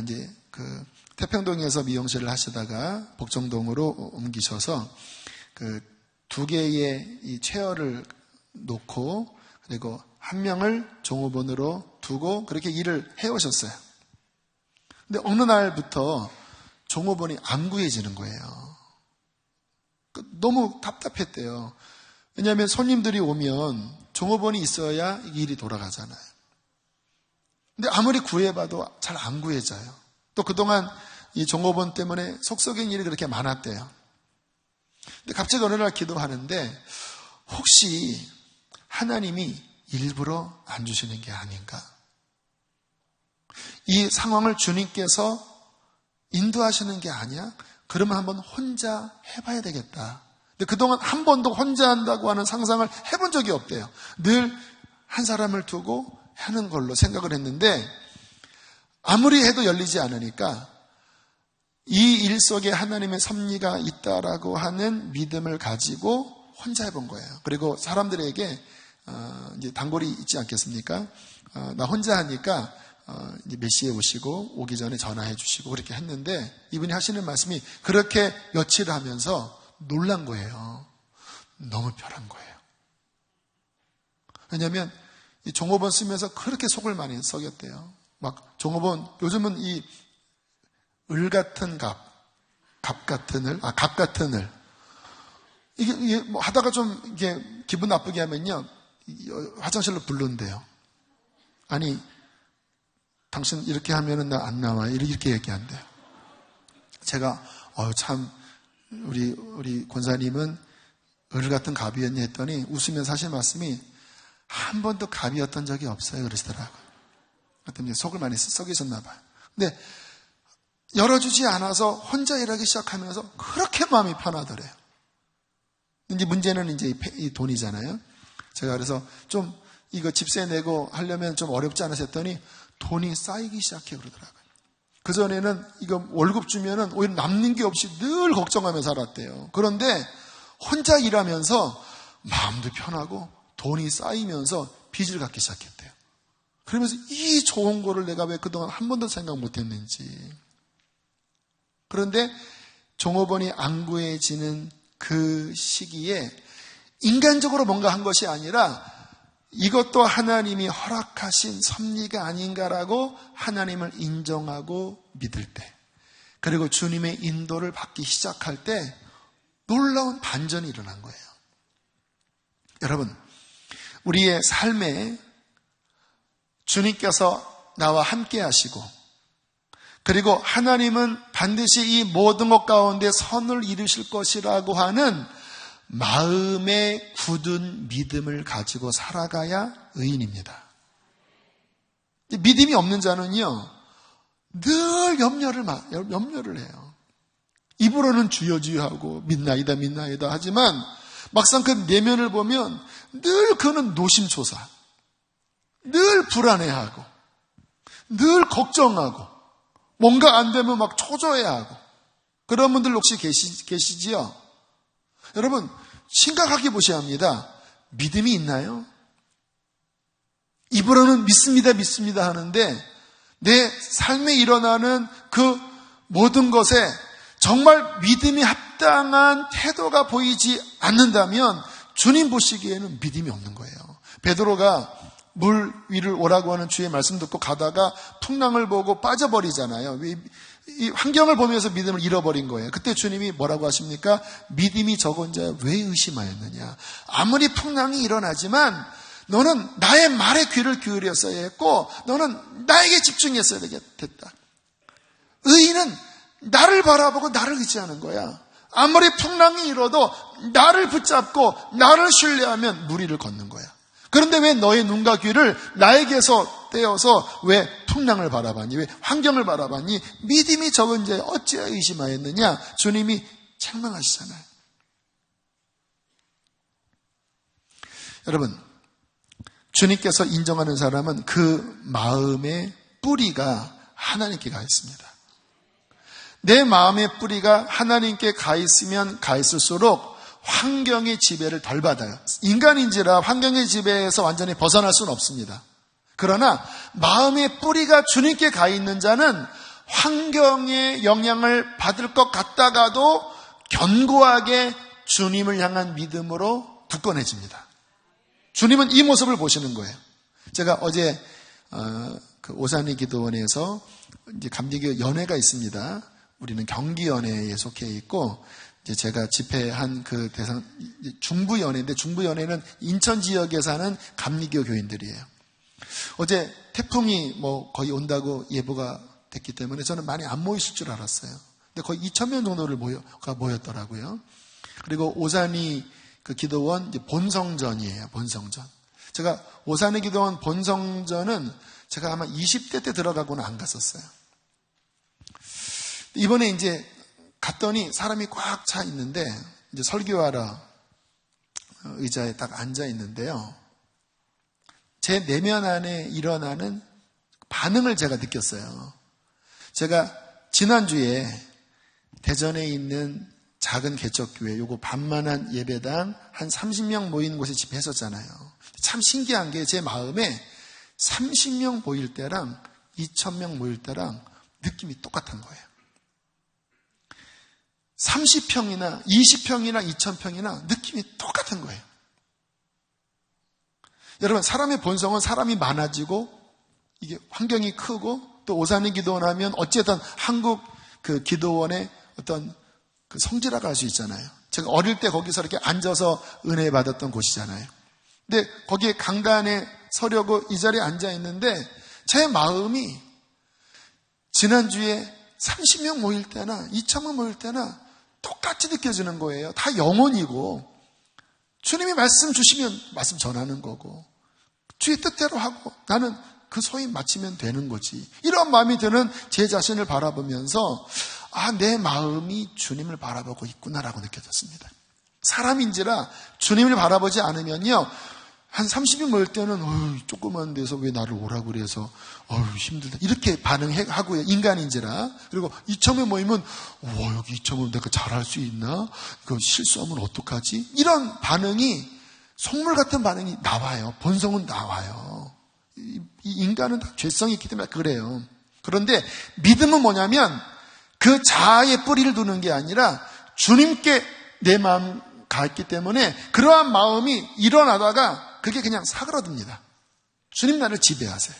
이제 그 태평동에서 미용실을 하시다가 복정동으로 옮기셔서 그 두 개의 이 체어를 놓고, 그리고 한 명을 종업원으로 두고 그렇게 일을 해오셨어요. 근데 어느 날부터 종업원이 안 구해지는 거예요. 너무 답답했대요. 왜냐하면 손님들이 오면 종업원이 있어야 일이 돌아가잖아요. 근데 아무리 구해봐도 잘 안 구해져요. 또 그동안 이 종업원 때문에 속썩인 일이 그렇게 많았대요. 근데 갑자기 어느 날 기도하는데, 혹시 하나님이 일부러 안 주시는 게 아닌가? 이 상황을 주님께서 인도하시는 게 아니야? 그러면 한번 혼자 해봐야 되겠다. 근데 그동안 한 번도 혼자 한다고 하는 상상을 해본 적이 없대요. 늘 한 사람을 두고 하는 걸로 생각을 했는데, 아무리 해도 열리지 않으니까 이 일 속에 하나님의 섭리가 있다라고 하는 믿음을 가지고 혼자 해본 거예요. 그리고 사람들에게 이제 단골이 있지 않겠습니까? 나 혼자 하니까 이제 몇 시에 오시고 오기 전에 전화해 주시고 그렇게 했는데, 이분이 하시는 말씀이 그렇게 며칠 하면서 놀란 거예요. 너무 편한 거예요. 왜냐하면 이 종업원 쓰면서 그렇게 속을 많이 썩였대요. 막 종업원, 요즘은 이 을 같은 갑 같은 을. 이게 뭐 하다가 좀 이게 기분 나쁘게 하면요, 화장실로 부른대요. 아니, 당신 이렇게 하면은 나 안 나와. 이렇게 얘기한대요. 제가, 참, 우리 권사님은 을 같은 갑이었니 했더니 웃으면서 하신 말씀이, 한 번도 갑이었던 적이 없어요. 그러시더라고요. 그때 속을 많이 썩이셨나 봐요. 근데 열어주지 않아서 혼자 일하기 시작하면서 그렇게 마음이 편하더래요. 이제 문제는 이제 이 돈이잖아요. 제가 그래서 좀 이거 집세 내고 하려면 좀 어렵지 않으셨더니 돈이 쌓이기 시작해 그러더라고요. 그전에는 이거 월급 주면은 오히려 남는 게 없이 늘 걱정하며 살았대요. 그런데 혼자 일하면서 마음도 편하고 돈이 쌓이면서 빚을 갖기 시작했대요. 그러면서 이 좋은 거를 내가 왜 그동안 한 번도 생각 못 했는지. 그런데 종업원이 안 구해지는 그 시기에 인간적으로 뭔가 한 것이 아니라 이것도 하나님이 허락하신 섭리가 아닌가라고 하나님을 인정하고 믿을 때, 그리고 주님의 인도를 받기 시작할 때 놀라운 반전이 일어난 거예요. 여러분, 우리의 삶에 주님께서 나와 함께 하시고, 그리고 하나님은 반드시 이 모든 것 가운데 선을 이루실 것이라고 하는 마음의 굳은 믿음을 가지고 살아가야 의인입니다. 믿음이 없는 자는요, 늘 염려를 해요. 입으로는 주여 주여 하고 믿나이다 믿나이다 하지만 막상 그 내면을 보면 늘 그는 노심초사, 늘 불안해하고, 늘 걱정하고, 뭔가 안 되면 막 초조해하고, 그런 분들 혹시 계시지요? 여러분, 심각하게 보셔야 합니다. 믿음이 있나요? 입으로는 믿습니다, 믿습니다 하는데 내 삶에 일어나는 그 모든 것에 정말 믿음이 합당한 태도가 보이지 않는다면 주님 보시기에는 믿음이 없는 거예요. 베드로가 물 위를 오라고 하는 주의 말씀 듣고 가다가 풍랑을 보고 빠져버리잖아요. 이 환경을 보면서 믿음을 잃어버린 거예요. 그때 주님이 뭐라고 하십니까? 믿음이 적은 자야 왜 의심하였느냐. 아무리 풍랑이 일어나지만 너는 나의 말에 귀를 기울였어야 했고 너는 나에게 집중했어야 됐다. 의인은 나를 바라보고 나를 의지하는 거야. 아무리 풍랑이 일어도 나를 붙잡고 나를 신뢰하면 무리를 걷는 거야. 그런데 왜 너의 눈과 귀를 나에게서 떼어서 왜 풍랑을 바라봤니? 왜 환경을 바라봤니? 믿음이 적은 자에 어찌하여 의심하였느냐? 주님이 책망하시잖아요. 여러분, 주님께서 인정하는 사람은 그 마음의 뿌리가 하나님께 가 있습니다. 내 마음의 뿌리가 하나님께 가 있으면 가 있을수록 환경의 지배를 덜 받아요. 인간인지라 환경의 지배에서 완전히 벗어날 수는 없습니다. 그러나 마음의 뿌리가 주님께 가 있는 자는 환경의 영향을 받을 것 같다가도 견고하게 주님을 향한 믿음으로 굳건해집니다. 주님은 이 모습을 보시는 거예요. 제가 어제 그 오산리 기도원에서 이제 감리교 연회가 있습니다. 우리는 경기연회에 속해 있고, 이제 제가 집회한 그 대상 중부연회인데, 중부연회는 인천 지역에 사는 감리교 교인들이에요. 어제 태풍이 거의 온다고 예보가 됐기 때문에 저는 많이 안 모이실 줄 알았어요. 근데 거의 2,000명 정도를 모였더라고요. 그리고 오산리 그 기도원 이제 본성전이에요. 본성전. 제가 오산리 기도원 본성전은 제가 아마 20대 때 들어가고는 안 갔었어요. 이번에 이제 갔더니 사람이 꽉 차 있는데, 이제 설교하러 의자에 딱 앉아 있는데요. 제 내면 안에 일어나는 반응을 제가 느꼈어요. 제가 지난주에 대전에 있는 작은 개척교회, 요거 반만한 예배당 한 30명 모이는 곳에 집회했었잖아요. 참 신기한 게 제 마음에 30명 모일 때랑 2,000명 모일 때랑 느낌이 똑같은 거예요. 30평이나 20평이나 2,000평이나 느낌이 똑같은 거예요. 여러분, 사람의 본성은 사람이 많아지고 이게 환경이 크고 또 오산리 기도원 하면 어쨌든 한국 그 기도원의 어떤 그 성지라고 할 수 있잖아요. 제가 어릴 때 거기서 이렇게 앉아서 은혜 받았던 곳이잖아요. 근데 거기에 강단에 서려고 이 자리에 앉아 있는데 제 마음이 지난주에 30명 모일 때나 2,000명 모일 때나 똑같이 느껴지는 거예요. 다 영혼이고 주님이 말씀 주시면 말씀 전하는 거고 주의 뜻대로 하고 나는 그 소위 마치면 되는 거지. 이런 마음이 드는 제 자신을 바라보면서 내 마음이 주님을 바라보고 있구나라고 느껴졌습니다. 사람인지라 주님을 바라보지 않으면요, 한 30명 모일 때는 조그만 데서 왜 나를 오라고 그래서 힘들다 이렇게 반응하고요. 인간인지라. 그리고 2,000명 모이면 여기 2,000명 내가 잘할 수 있나? 그 실수하면 어떡하지? 이런 반응이 속물 같은 반응이 나와요. 본성은 나와요. 이 인간은 다 죄성이 있기 때문에 그래요. 그런데 믿음은 뭐냐면 그 자아의 뿌리를 두는 게 아니라 주님께 내 마음 갔기 때문에 그러한 마음이 일어나다가 그게 그냥 사그러듭니다. 주님 나를 지배하세요.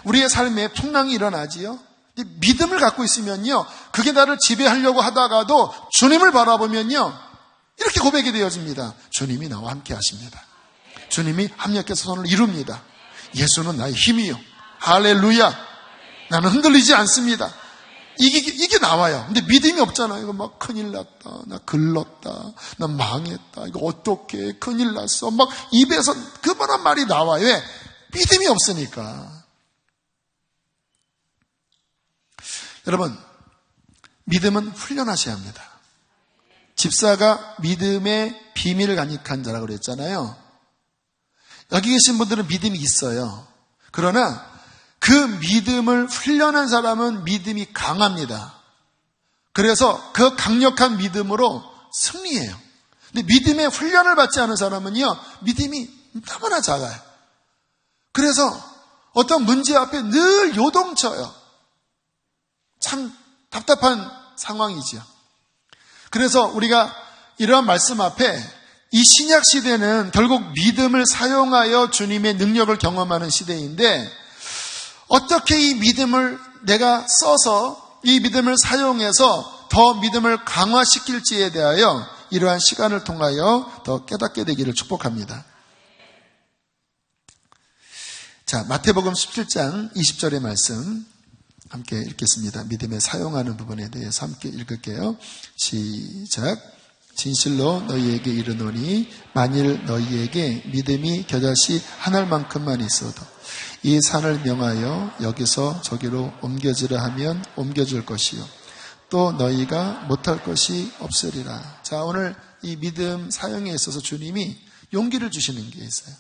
우리의 삶에 풍랑이 일어나지요. 믿음을 갖고 있으면요, 그게 나를 지배하려고 하다가도 주님을 바라보면요, 이렇게 고백이 되어집니다. 주님이 나와 함께 하십니다. 주님이 합력해서 손을 이룹니다. 예수는 나의 힘이요. 할렐루야. 나는 흔들리지 않습니다. 이게 나와요. 근데 믿음이 없잖아요. 이거 막 큰일 났다. 나 글렀다. 나 망했다. 이거 어떡해. 큰일 났어. 막 입에서 그만한 말이 나와요. 왜? 믿음이 없으니까. 여러분, 믿음은 훈련하셔야 합니다. 집사가 믿음의 비밀을 간직한 자라고 그랬잖아요. 여기 계신 분들은 믿음이 있어요. 그러나 그 믿음을 훈련한 사람은 믿음이 강합니다. 그래서 그 강력한 믿음으로 승리해요. 근데 믿음의 훈련을 받지 않은 사람은요, 믿음이 너무나 작아요. 그래서 어떤 문제 앞에 늘 요동쳐요. 참 답답한 상황이지요. 그래서 우리가 이러한 말씀 앞에 이 신약 시대는 결국 믿음을 사용하여 주님의 능력을 경험하는 시대인데, 어떻게 이 믿음을 내가 써서 이 믿음을 사용해서 더 믿음을 강화시킬지에 대하여 이러한 시간을 통하여 더 깨닫게 되기를 축복합니다. 자, 마태복음 17장 20절의 말씀 함께 읽겠습니다. 믿음에 사용하는 부분에 대해서 함께 읽을게요. 시작. 진실로 너희에게 이르노니 만일 너희에게 믿음이 겨자씨 한 알만큼만 있어도 이 산을 명하여 여기서 저기로 옮겨지라 하면 옮겨질 것이요 또 너희가 못할 것이 없으리라. 자, 오늘 이 믿음 사용에 있어서 주님이 용기를 주시는 게 있어요.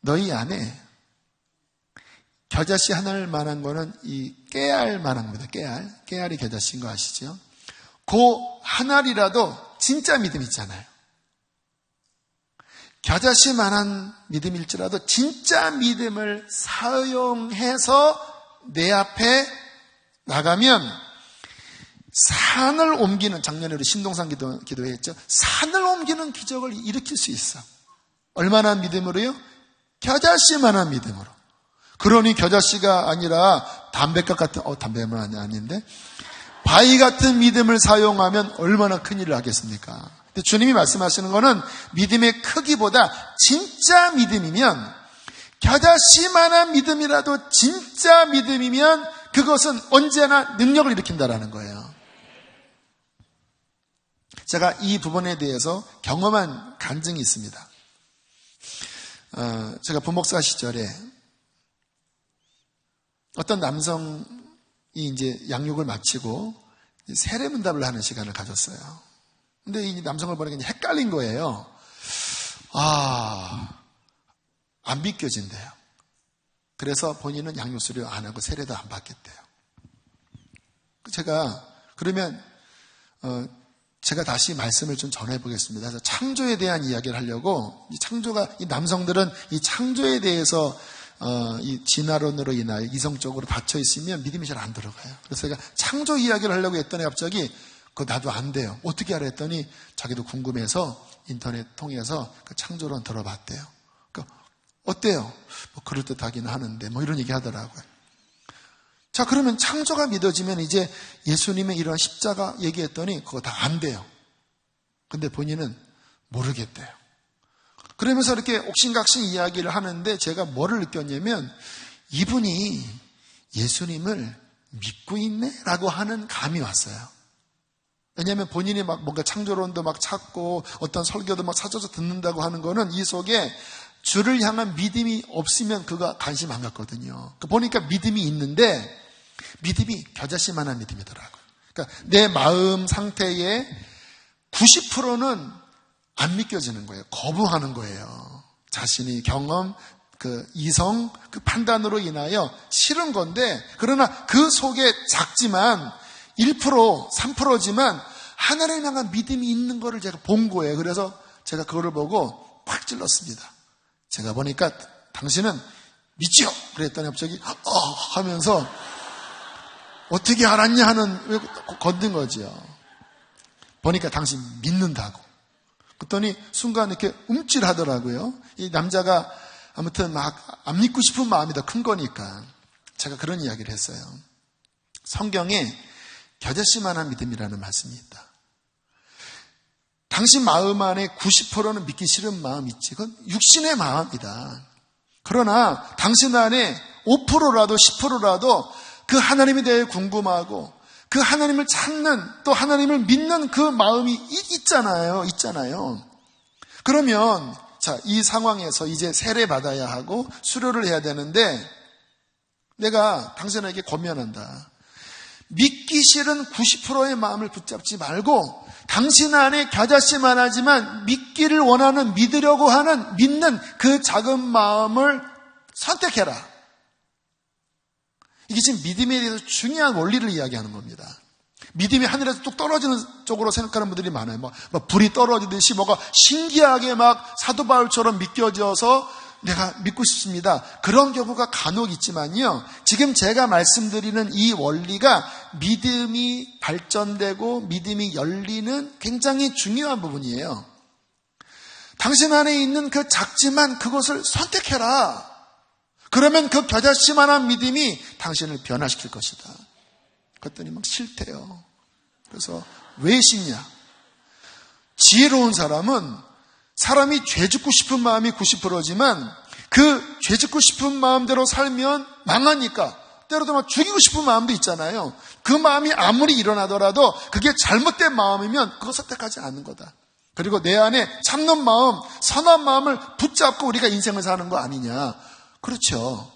너희 안에 겨자씨 하나를 만한 거는 이 깨알 만한 겁니다. 깨알이 겨자씨인 거 아시죠? 그 한 알이라도 진짜 믿음 있잖아요. 겨자씨만한 믿음일지라도 진짜 믿음을 사용해서 내 앞에 나가면 산을 옮기는, 작년에 우리 신동산 기도했죠. 산을 옮기는 기적을 일으킬 수 있어. 얼마나 믿음으로요? 겨자씨만한 믿음으로. 그러니 겨자씨가 아니라 담배값 같은, 담배만 아닌데 바위 같은 믿음을 사용하면 얼마나 큰일을 하겠습니까? 근데 주님이 말씀하시는 거는 믿음의 크기보다 진짜 믿음이면, 겨자씨만한 믿음이라도 진짜 믿음이면 그것은 언제나 능력을 일으킨다라는 거예요. 제가 이 부분에 대해서 경험한 간증이 있습니다. 제가 부목사 시절에 어떤 남성이 이제 양육을 마치고 세례문답을 하는 시간을 가졌어요. 근데 이 남성을 보니까 헷갈린 거예요. 안 믿겨진대요. 그래서 본인은 양육 수료 안 하고 세례도 안 받겠대요. 그러면 제가 다시 말씀을 좀 전해보겠습니다. 그래서 창조에 대한 이야기를 하려고, 이 남성들은 이 창조에 대해서 이 진화론으로 인하여 이성적으로 받쳐 있으면 믿음이 잘 안 들어가요. 그래서 제가 창조 이야기를 하려고 했더니 갑자기 그거 나도 안 돼요. 어떻게 하라 했더니 자기도 궁금해서 인터넷 통해서 그 창조론 들어봤대요. 그러니까 어때요? 뭐 그럴듯하긴 하는데 뭐 이런 얘기 하더라고요. 자, 그러면 창조가 믿어지면 이제 예수님의 이런 십자가 얘기했더니 그거 다 안 돼요. 근데 본인은 모르겠대요. 그러면서 이렇게 옥신각신 이야기를 하는데 제가 뭐를 느꼈냐면, 이분이 예수님을 믿고 있네? 라고 하는 감이 왔어요. 왜냐하면 본인이 막 뭔가 창조론도 막 찾고 어떤 설교도 막 찾아서 듣는다고 하는 거는 이 속에 주를 향한 믿음이 없으면 그거 관심 안 갖거든요. 보니까 믿음이 있는데 믿음이 겨자씨만한 믿음이더라고요. 그러니까 내 마음 상태의 90%는 안 믿겨지는 거예요. 거부하는 거예요. 자신이 경험, 이성, 판단으로 인하여 싫은 건데, 그러나 그 속에 작지만 1%, 3%지만 하나님을 향한 믿음이 있는 거를 제가 본 거예요. 그래서 제가 그거를 보고 팍 찔렀습니다. 제가 보니까 당신은 믿지요? 그랬더니 갑자기 하면서 어떻게 알았냐 하는 건든 거지요. 보니까 당신 믿는다고. 그랬더니 순간 이렇게 움찔하더라고요. 이 남자가 아무튼 막 안 믿고 싶은 마음이 더 큰 거니까 제가 그런 이야기를 했어요. 성경에 겨자씨만한 믿음이라는 말씀이 있다. 당신 마음 안에 90%는 믿기 싫은 마음이 있지. 그건 육신의 마음이다. 그러나 당신 안에 5%라도 10%라도 그 하나님에 대해 궁금하고 그 하나님을 찾는, 또 하나님을 믿는 그 마음이 있잖아요. 그러면 자, 이 상황에서 이제 세례받아야 하고 수료를 해야 되는데 내가 당신에게 권면한다. 믿기 싫은 90%의 마음을 붙잡지 말고 당신 안에 겨자씨만 하지만 믿기를 원하는, 믿으려고 하는, 믿는 그 작은 마음을 선택해라. 이게 지금 믿음에 대해서 중요한 원리를 이야기하는 겁니다. 믿음이 하늘에서 뚝 떨어지는 쪽으로 생각하는 분들이 많아요. 막 불이 떨어지듯이 뭐가 신기하게 막 사도 바울처럼 믿겨져서 내가 믿고 싶습니다. 그런 경우가 간혹 있지만요. 지금 제가 말씀드리는 이 원리가 믿음이 발전되고 믿음이 열리는 굉장히 중요한 부분이에요. 당신 안에 있는 그 작지만 그것을 선택해라. 그러면 그 겨자씨만한 믿음이 당신을 변화시킬 것이다. 그랬더니 막 싫대요. 그래서 왜 싫냐? 지혜로운 사람은 사람이 죄 짓고 싶은 마음이 90%지만 그 죄 짓고 싶은 마음대로 살면 망하니까 때로도 막 죽이고 싶은 마음도 있잖아요. 그 마음이 아무리 일어나더라도 그게 잘못된 마음이면 그거 선택하지 않는 거다. 그리고 내 안에 참는 마음, 선한 마음을 붙잡고 우리가 인생을 사는 거 아니냐. 그렇죠.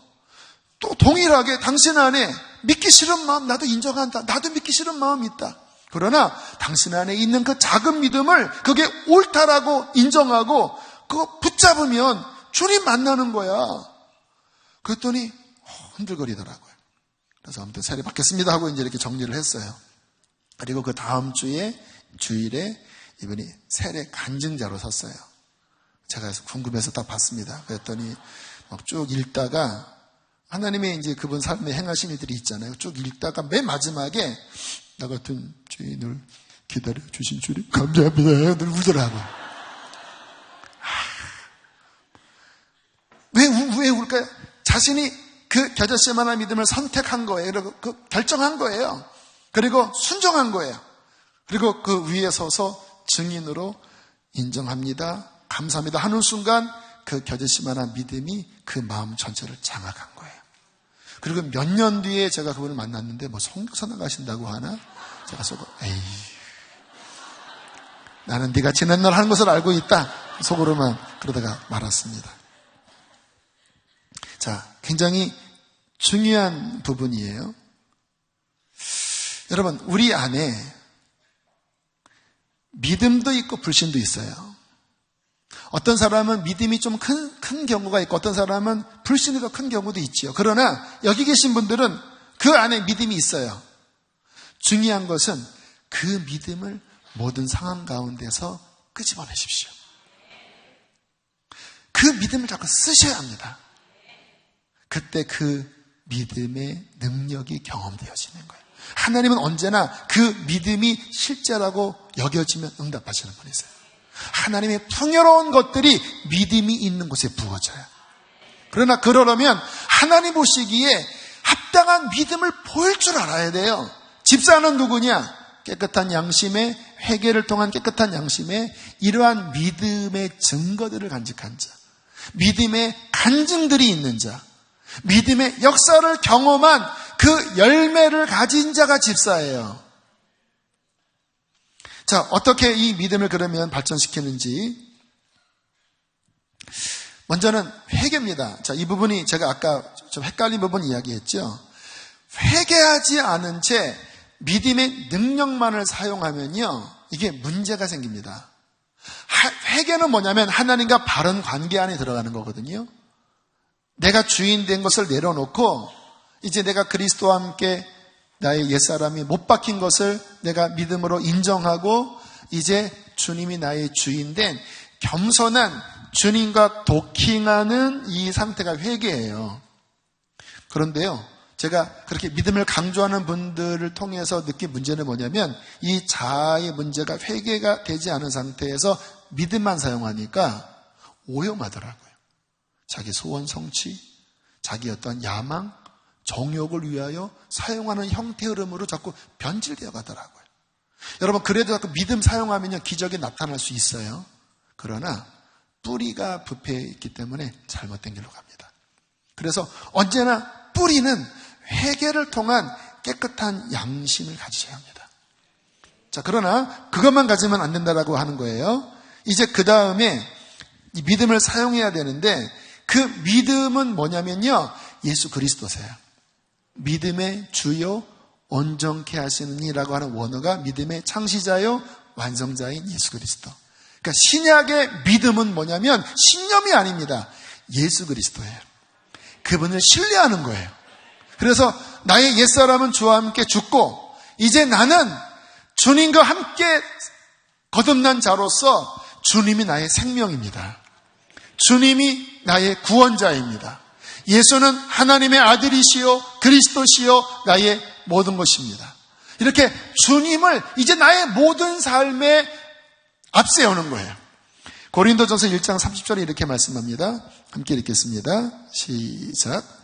또 동일하게 당신 안에 믿기 싫은 마음 나도 인정한다. 나도 믿기 싫은 마음이 있다. 그러나 당신 안에 있는 그 작은 믿음을 그게 옳다라고 인정하고 그거 붙잡으면 주님 만나는 거야. 그랬더니 흔들거리더라고요. 그래서 아무튼 세례 받겠습니다 하고 이제 이렇게 정리를 했어요. 그리고 그 다음 주일에 이분이 세례 간증자로 섰어요. 제가 그래서 궁금해서 딱 봤습니다. 그랬더니 막 쭉 읽다가 하나님의 이제 그분 삶에 행하신 일들이 있잖아요. 쭉 읽다가 맨 마지막에 나 같은 죄인을 기다려 주신 주님 감사합니다. 늘 울더라고요. 왜 울까요? 자신이 그 겨자씨만한 믿음을 선택한 거예요. 그리고 그 결정한 거예요. 그리고 순종한 거예요. 그리고 그 위에 서서 증인으로 인정합니다. 감사합니다 하는 순간 그 겨자씨만한 믿음이 그 마음 전체를 장악한 거예요. 그리고 몇 년 뒤에 제가 그분을 만났는데 뭐 성교사 나가신다고 하나? 제가 속으로 에이 나는 네가 지난 날 하는 것을 알고 있다. 속으로만 그러다가 말았습니다. 자, 굉장히 중요한 부분이에요. 여러분, 우리 안에 믿음도 있고 불신도 있어요. 어떤 사람은 믿음이 좀 큰 경우가 있고 어떤 사람은 불신이 더 큰 경우도 있지요. 그러나 여기 계신 분들은 그 안에 믿음이 있어요. 중요한 것은 그 믿음을 모든 상황 가운데서 끄집어내십시오. 그 믿음을 자꾸 쓰셔야 합니다. 그때 그 믿음의 능력이 경험되어지는 거예요. 하나님은 언제나 그 믿음이 실제라고 여겨지면 응답하시는 분이세요. 하나님의 풍요로운 것들이 믿음이 있는 곳에 부어져요. 그러나 그러려면 하나님 보시기에 합당한 믿음을 보일 줄 알아야 돼요. 집사는 누구냐? 깨끗한 양심에, 회개를 통한 깨끗한 양심에 이러한 믿음의 증거들을 간직한 자, 믿음의 간증들이 있는 자, 믿음의 역사를 경험한 그 열매를 가진 자가 집사예요. 자, 어떻게 이 믿음을 그러면 발전시키는지. 먼저는 회개입니다. 자, 이 부분이 제가 아까 좀 헷갈린 부분 이야기했죠. 회개하지 않은 채 믿음의 능력만을 사용하면요, 이게 문제가 생깁니다. 회개는 뭐냐면 하나님과 바른 관계 안에 들어가는 거거든요. 내가 주인 된 것을 내려놓고 이제 내가 그리스도와 함께 나의 옛사람이 못 박힌 것을 내가 믿음으로 인정하고 이제 주님이 나의 주인 된 겸손한 주님과 도킹하는 이 상태가 회개예요. 그런데요, 제가 그렇게 믿음을 강조하는 분들을 통해서 느낀 문제는 뭐냐면 이 자아의 문제가 회개가 되지 않은 상태에서 믿음만 사용하니까 오염하더라고요. 자기 소원 성취, 자기 어떤 야망, 정욕을 위하여 사용하는 형태 흐름으로 자꾸 변질되어 가더라고요. 여러분, 그래도 자꾸 믿음 사용하면 기적이 나타날 수 있어요. 그러나 뿌리가 부패해 있기 때문에 잘못된 길로 갑니다. 그래서 언제나 뿌리는 회개를 통한 깨끗한 양심을 가지셔야 합니다. 자, 그러나 그것만 가지면 안 된다라고 하는 거예요. 이제 그 다음에 이 믿음을 사용해야 되는데 그 믿음은 뭐냐면요, 예수 그리스도세요. 믿음의 주요 온전케 하시는 이라고 하는 원어가 믿음의 창시자요 완성자인 예수 그리스도. 그러니까 신약의 믿음은 뭐냐면 신념이 아닙니다. 예수 그리스도예요. 그분을 신뢰하는 거예요. 그래서 나의 옛사람은 주와 함께 죽고 이제 나는 주님과 함께 거듭난 자로서 주님이 나의 생명입니다. 주님이 나의 구원자입니다. 예수는 하나님의 아들이시요 그리스도시요 나의 모든 것입니다. 이렇게 주님을 이제 나의 모든 삶에 앞세우는 거예요. 고린도전서 1장 30절에 이렇게 말씀합니다. 함께 읽겠습니다. 시작.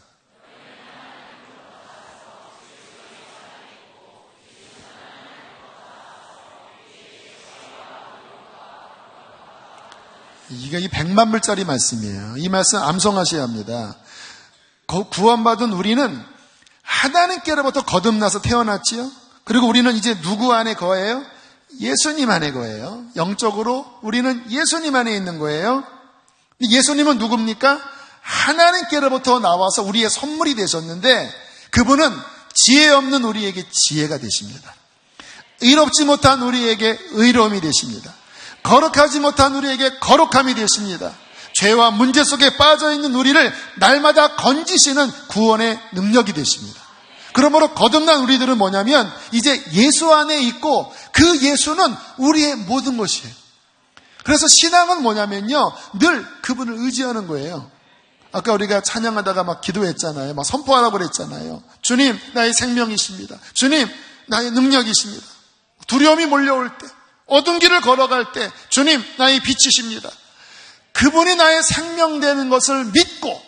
이게 100만 불짜리 말씀이에요. 이 말씀 암송하셔야 합니다. 구원받은 우리는 하나님께로부터 거듭나서 태어났지요. 그리고 우리는 이제 누구 안에 거해요? 예수님 안에 거예요. 영적으로 우리는 예수님 안에 있는 거예요. 예수님은 누굽니까? 하나님께로부터 나와서 우리의 선물이 되셨는데 그분은 지혜 없는 우리에게 지혜가 되십니다. 의롭지 못한 우리에게 의로움이 되십니다. 거룩하지 못한 우리에게 거룩함이 되십니다. 죄와 문제 속에 빠져있는 우리를 날마다 건지시는 구원의 능력이 되십니다. 그러므로 거듭난 우리들은 뭐냐면 이제 예수 안에 있고 그 예수는 우리의 모든 것이에요. 그래서 신앙은 뭐냐면요, 늘 그분을 의지하는 거예요. 아까 우리가 찬양하다가 막 기도했잖아요. 막 선포하라고 그랬잖아요. 주님, 나의 생명이십니다. 주님, 나의 능력이십니다. 두려움이 몰려올 때, 어두운 길을 걸어갈 때 주님, 나의 빛이십니다. 그분이 나의 생명 되는 것을 믿고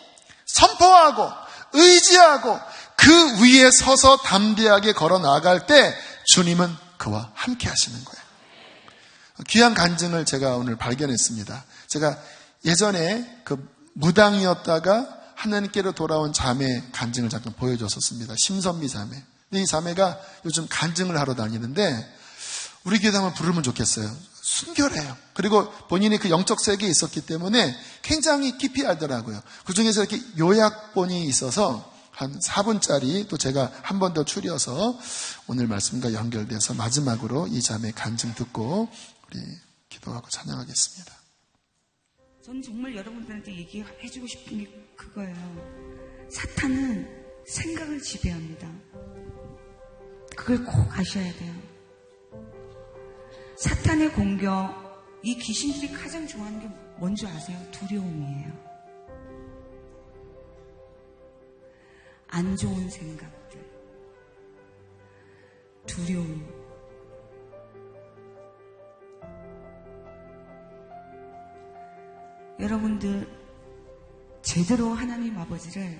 선포하고 의지하고 그 위에 서서 담대하게 걸어 나아갈 때 주님은 그와 함께 하시는 거예요. 귀한 간증을 제가 오늘 발견했습니다. 제가 예전에 그 무당이었다가 하나님께로 돌아온 자매 간증을 잠깐 보여줬었습니다. 심선미 자매. 이 자매가 요즘 간증을 하러 다니는데 우리 교회 한번 부르면 좋겠어요. 순결해요. 그리고 본인이 그 영적 세계에 있었기 때문에 굉장히 깊이 알더라고요. 그 중에서 이렇게 요약본이 있어서 한 4분짜리 또 제가 한 번 더 추려서 오늘 말씀과 연결돼서 마지막으로 이 자매 간증 듣고 우리 기도하고 찬양하겠습니다. 저는 정말 여러분들한테 얘기해주고 싶은 게 그거예요. 사탄은 생각을 지배합니다. 그걸 꼭 아셔야 돼요. 사탄의 공격, 이 귀신들이 가장 좋아하는 게 뭔지 아세요? 두려움이에요. 안 좋은 생각들, 두려움. 여러분들 제대로 하나님 아버지를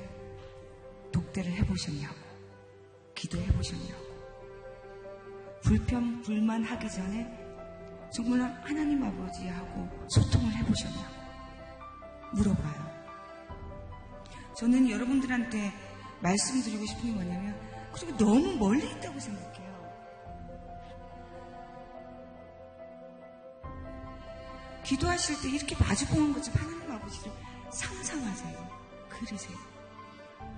독대를 해보셨냐고, 기도해보셨냐고, 불평 불만하기 전에 정말 하나님 아버지하고 소통을 해보셨냐고 물어봐요. 저는 여러분들한테 말씀드리고 싶은 게 뭐냐면, 그리고 너무 멀리 있다고 생각해요. 기도하실 때 이렇게 마주보는 것처럼 하나님 아버지를 상상하세요. 그리세요.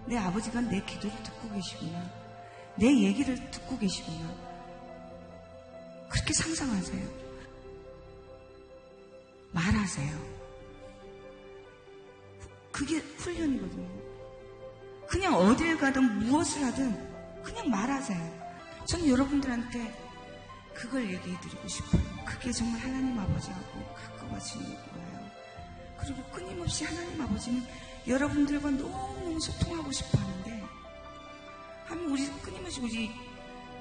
내 아버지가 내 기도를 듣고 계시구나, 내 얘기를 듣고 계시구나, 그렇게 상상하세요. 말하세요. 그게 훈련이거든요. 그냥 어딜 가든 무엇을 하든 그냥 말하세요. 저는 여러분들한테 그걸 얘기해드리고 싶어요. 그게 정말 하나님 아버지하고 가까워지는 거예요. 그리고 끊임없이 하나님 아버지는 여러분들과 너무너무 소통하고 싶어 하는데, 우리 끊임없이 우리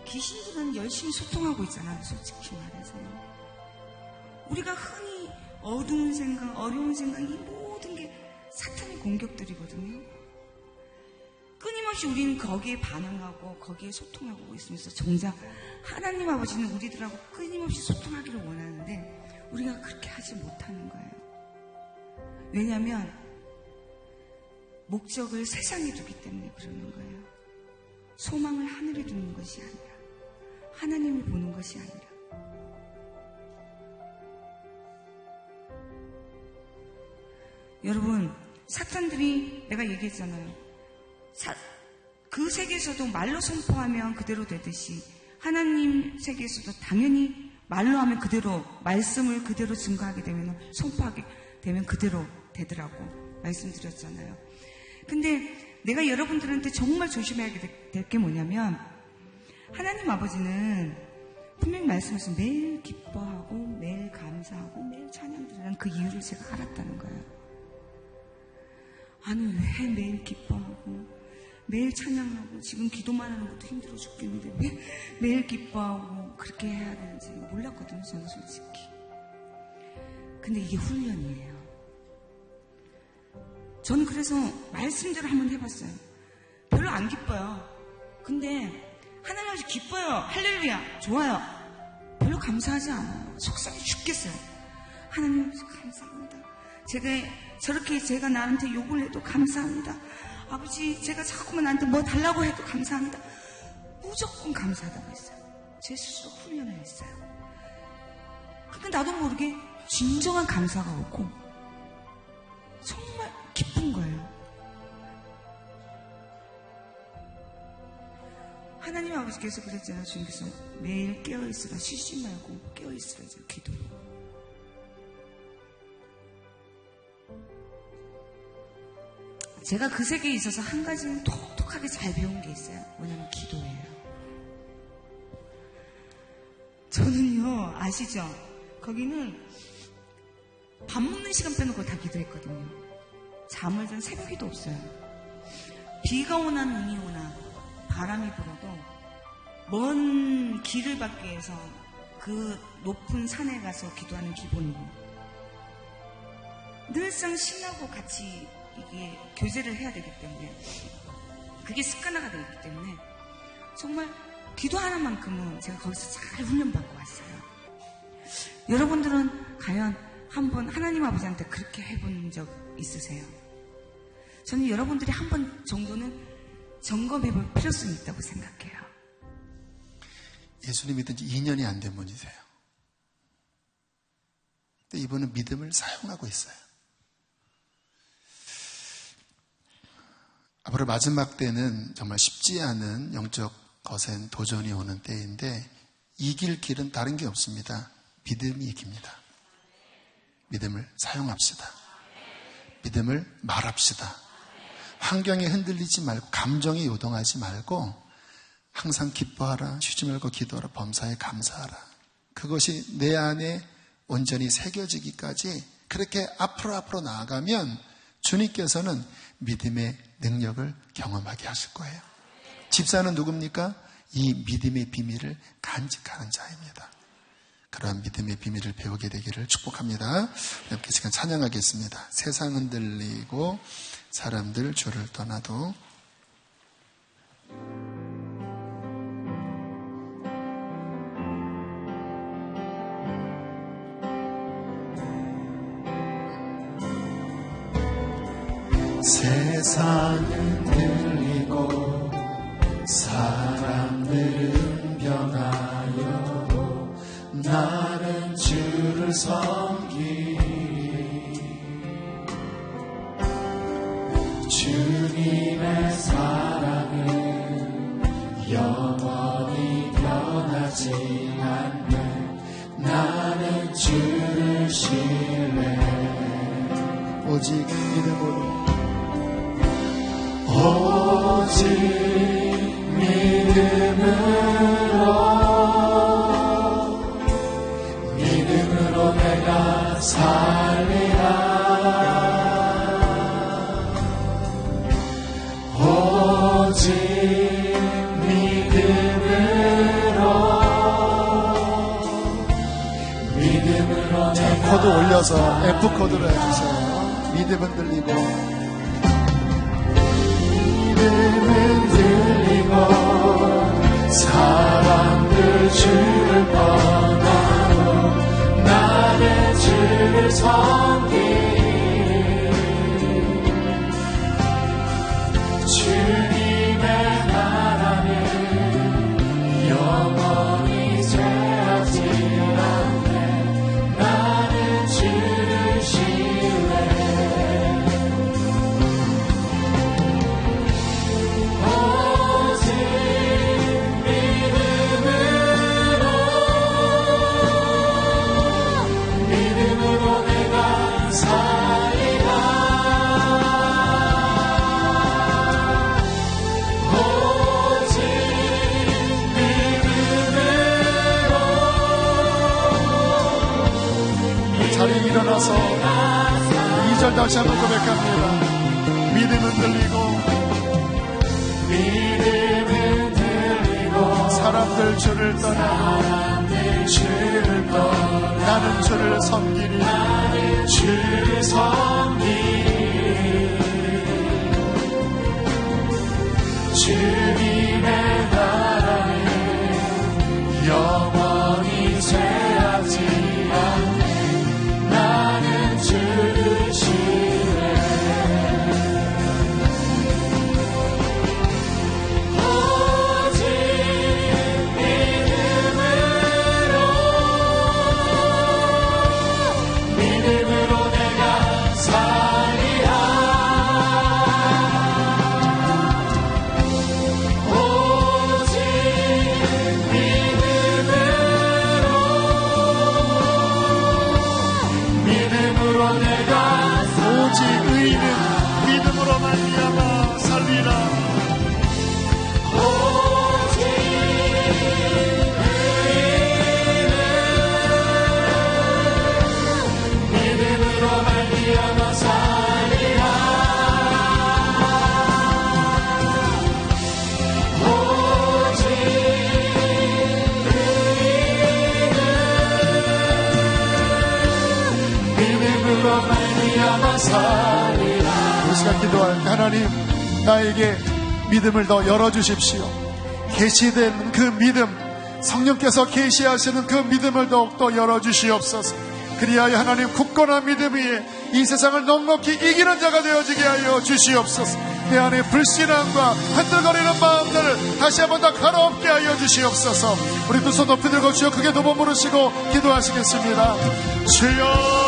귀신들은 열심히 소통하고 있잖아요. 솔직히 말해서. 우리가 흔히 어두운 생각, 어려운 생각, 이 모든 게 사탄의 공격들이거든요. 끊임없이 우리는 거기에 반응하고 거기에 소통하고 있으면서 정작 하나님 아버지는 우리들하고 끊임없이 소통하기를 원하는데 우리가 그렇게 하지 못하는 거예요. 왜냐하면 목적을 세상에 두기 때문에 그러는 거예요. 소망을 하늘에 두는 것이 아니라, 하나님을 보는 것이 아니라. 여러분, 사탄들이, 내가 얘기했잖아요. 그 세계에서도 말로 선포하면 그대로 되듯이 하나님 세계에서도 당연히 말로 하면 그대로, 말씀을 그대로 증거하게 되면, 선포하게 되면 그대로 되더라고 말씀드렸잖아요. 근데 내가 여러분들한테 정말 조심해야 될 게 뭐냐면, 하나님 아버지는 분명히 말씀하신 매일 기뻐하고 매일 감사하고 매일 찬양드리는 그 이유를 제가 알았다는 거예요. 아니, 왜 매일 기뻐하고 매일 찬양하고, 지금 기도만 하는 것도 힘들어 죽겠는데 왜 매일 기뻐하고 그렇게 해야 되는지 몰랐거든요, 저는 솔직히. 근데 이게 훈련이에요. 저는 그래서 말씀대로 한번 해봤어요. 별로 안 기뻐요. 근데 하나님 아버지 기뻐요. 할렐루야. 좋아요. 별로 감사하지 않아요. 속상해 죽겠어요. 하나님 아버지 감사합니다. 저렇게 제가 나한테 욕을 해도 감사합니다. 아버지, 제가 자꾸만 나한테 뭐 달라고 해도 감사합니다. 무조건 감사하다고 했어요. 제 스스로 훈련을 했어요. 그러니까 나도 모르게 진정한 감사가 오고 정말 기쁜 거예요. 하나님 아버지께서 그랬잖아요. 주님께서 매일 깨어있으라, 쉬지 말고 깨어있으라, 기도. 제가 그 세계에 있어서 한 가지는 똑똑하게 잘 배운 게 있어요. 뭐냐면 기도예요. 저는요, 아시죠? 거기는 밥 먹는 시간 빼놓고 다 기도했거든요. 잠을 잔 새벽에도 없어요. 비가 오나 눈이 오나 바람이 불어도 먼 길을 받기 위해서 그 높은 산에 가서 기도하는 기본이고, 늘상 신하고 같이 이게 교제를 해야 되기 때문에, 그게 습관화가 되어 있기 때문에 정말 기도 하나만큼은 제가 거기서 잘 훈련받고 왔어요. 여러분들은 과연 한번 하나님 아버지한테 그렇게 해본 적 있으세요? 저는 여러분들이 한 번 정도는 점검해 볼 필요성이 있다고 생각해요. 예수님 믿은 지 2년이 안 된 분이세요. 근데 이분은 믿음을 사용하고 있어요. 앞으로 마지막 때는 정말 쉽지 않은 영적 거센 도전이 오는 때인데, 이길 길은 다른 게 없습니다. 믿음이 이깁니다. 믿음을 사용합시다. 믿음을 말합시다. 환경에 흔들리지 말고, 감정에 요동하지 말고 항상 기뻐하라, 쉬지 말고 기도하라, 범사에 감사하라. 그것이 내 안에 온전히 새겨지기까지 그렇게 앞으로 나아가면 주님께서는 믿음의 능력을 경험하게 하실 거예요. 집사는 누굽니까? 이 믿음의 비밀을 간직하는 자입니다. 그러한 믿음의 비밀을 배우게 되기를 축복합니다. 함께 시간 찬양하겠습니다. 세상 흔들리고 사람들 주를 떠나도. 세상은 들리고 사람들은 변하여도 나는 주를 섬기리. 주님의 사랑은 영원히 변하지 않네. 나는 주를 신뢰 오직 믿음으로 오직 믿음으로 내가 살리라. 오직 믿음으로 자, 코드 올려서 F 코드로 해주세요. 믿음은 들리고 사람들 주를 떠나고 나는 주를 섬기리. 주님의 나라는 영원히 죄하지 않네. 나는 주를 신뢰해. 믿음으로 내가 살리라. 오직 믿음으로. 자리에 일어나서 2절 다시 한번 고백합니다. 믿음은 들리고 사람들 주를 떠나 나는 주를 섬기리. 주를 섬기리. 주님의 나라는 영원히 죄하지 않네. 나는 주를 신뢰해. 오직 믿음으로 내가 살리라. 오직 믿음으로 내가 오직 의인은 믿음으로 말미암아 살리라. 오직 믿음으로 말미암아 살리라. 오직 믿음으로 말미암아 살리라. 이 시간 기도할 때 하나님 나에게 믿음을 더 열어주십시오. 계시된 그 믿음, 성령께서 계시하시는 그 믿음을 더욱더 열어주시옵소서. 그리하여 하나님 굳건한 믿음 위에 이 세상을 넉넉히 이기는 자가 되어지게 하여 주시옵소서. 내 안에 불신앙과 흔들거리는 마음들을 다시 한번 더 가라앉게 하여 주시옵소서. 우리 두 손 높이 들고 주여 크게 두 번 부르시고 기도하시겠습니다. 주여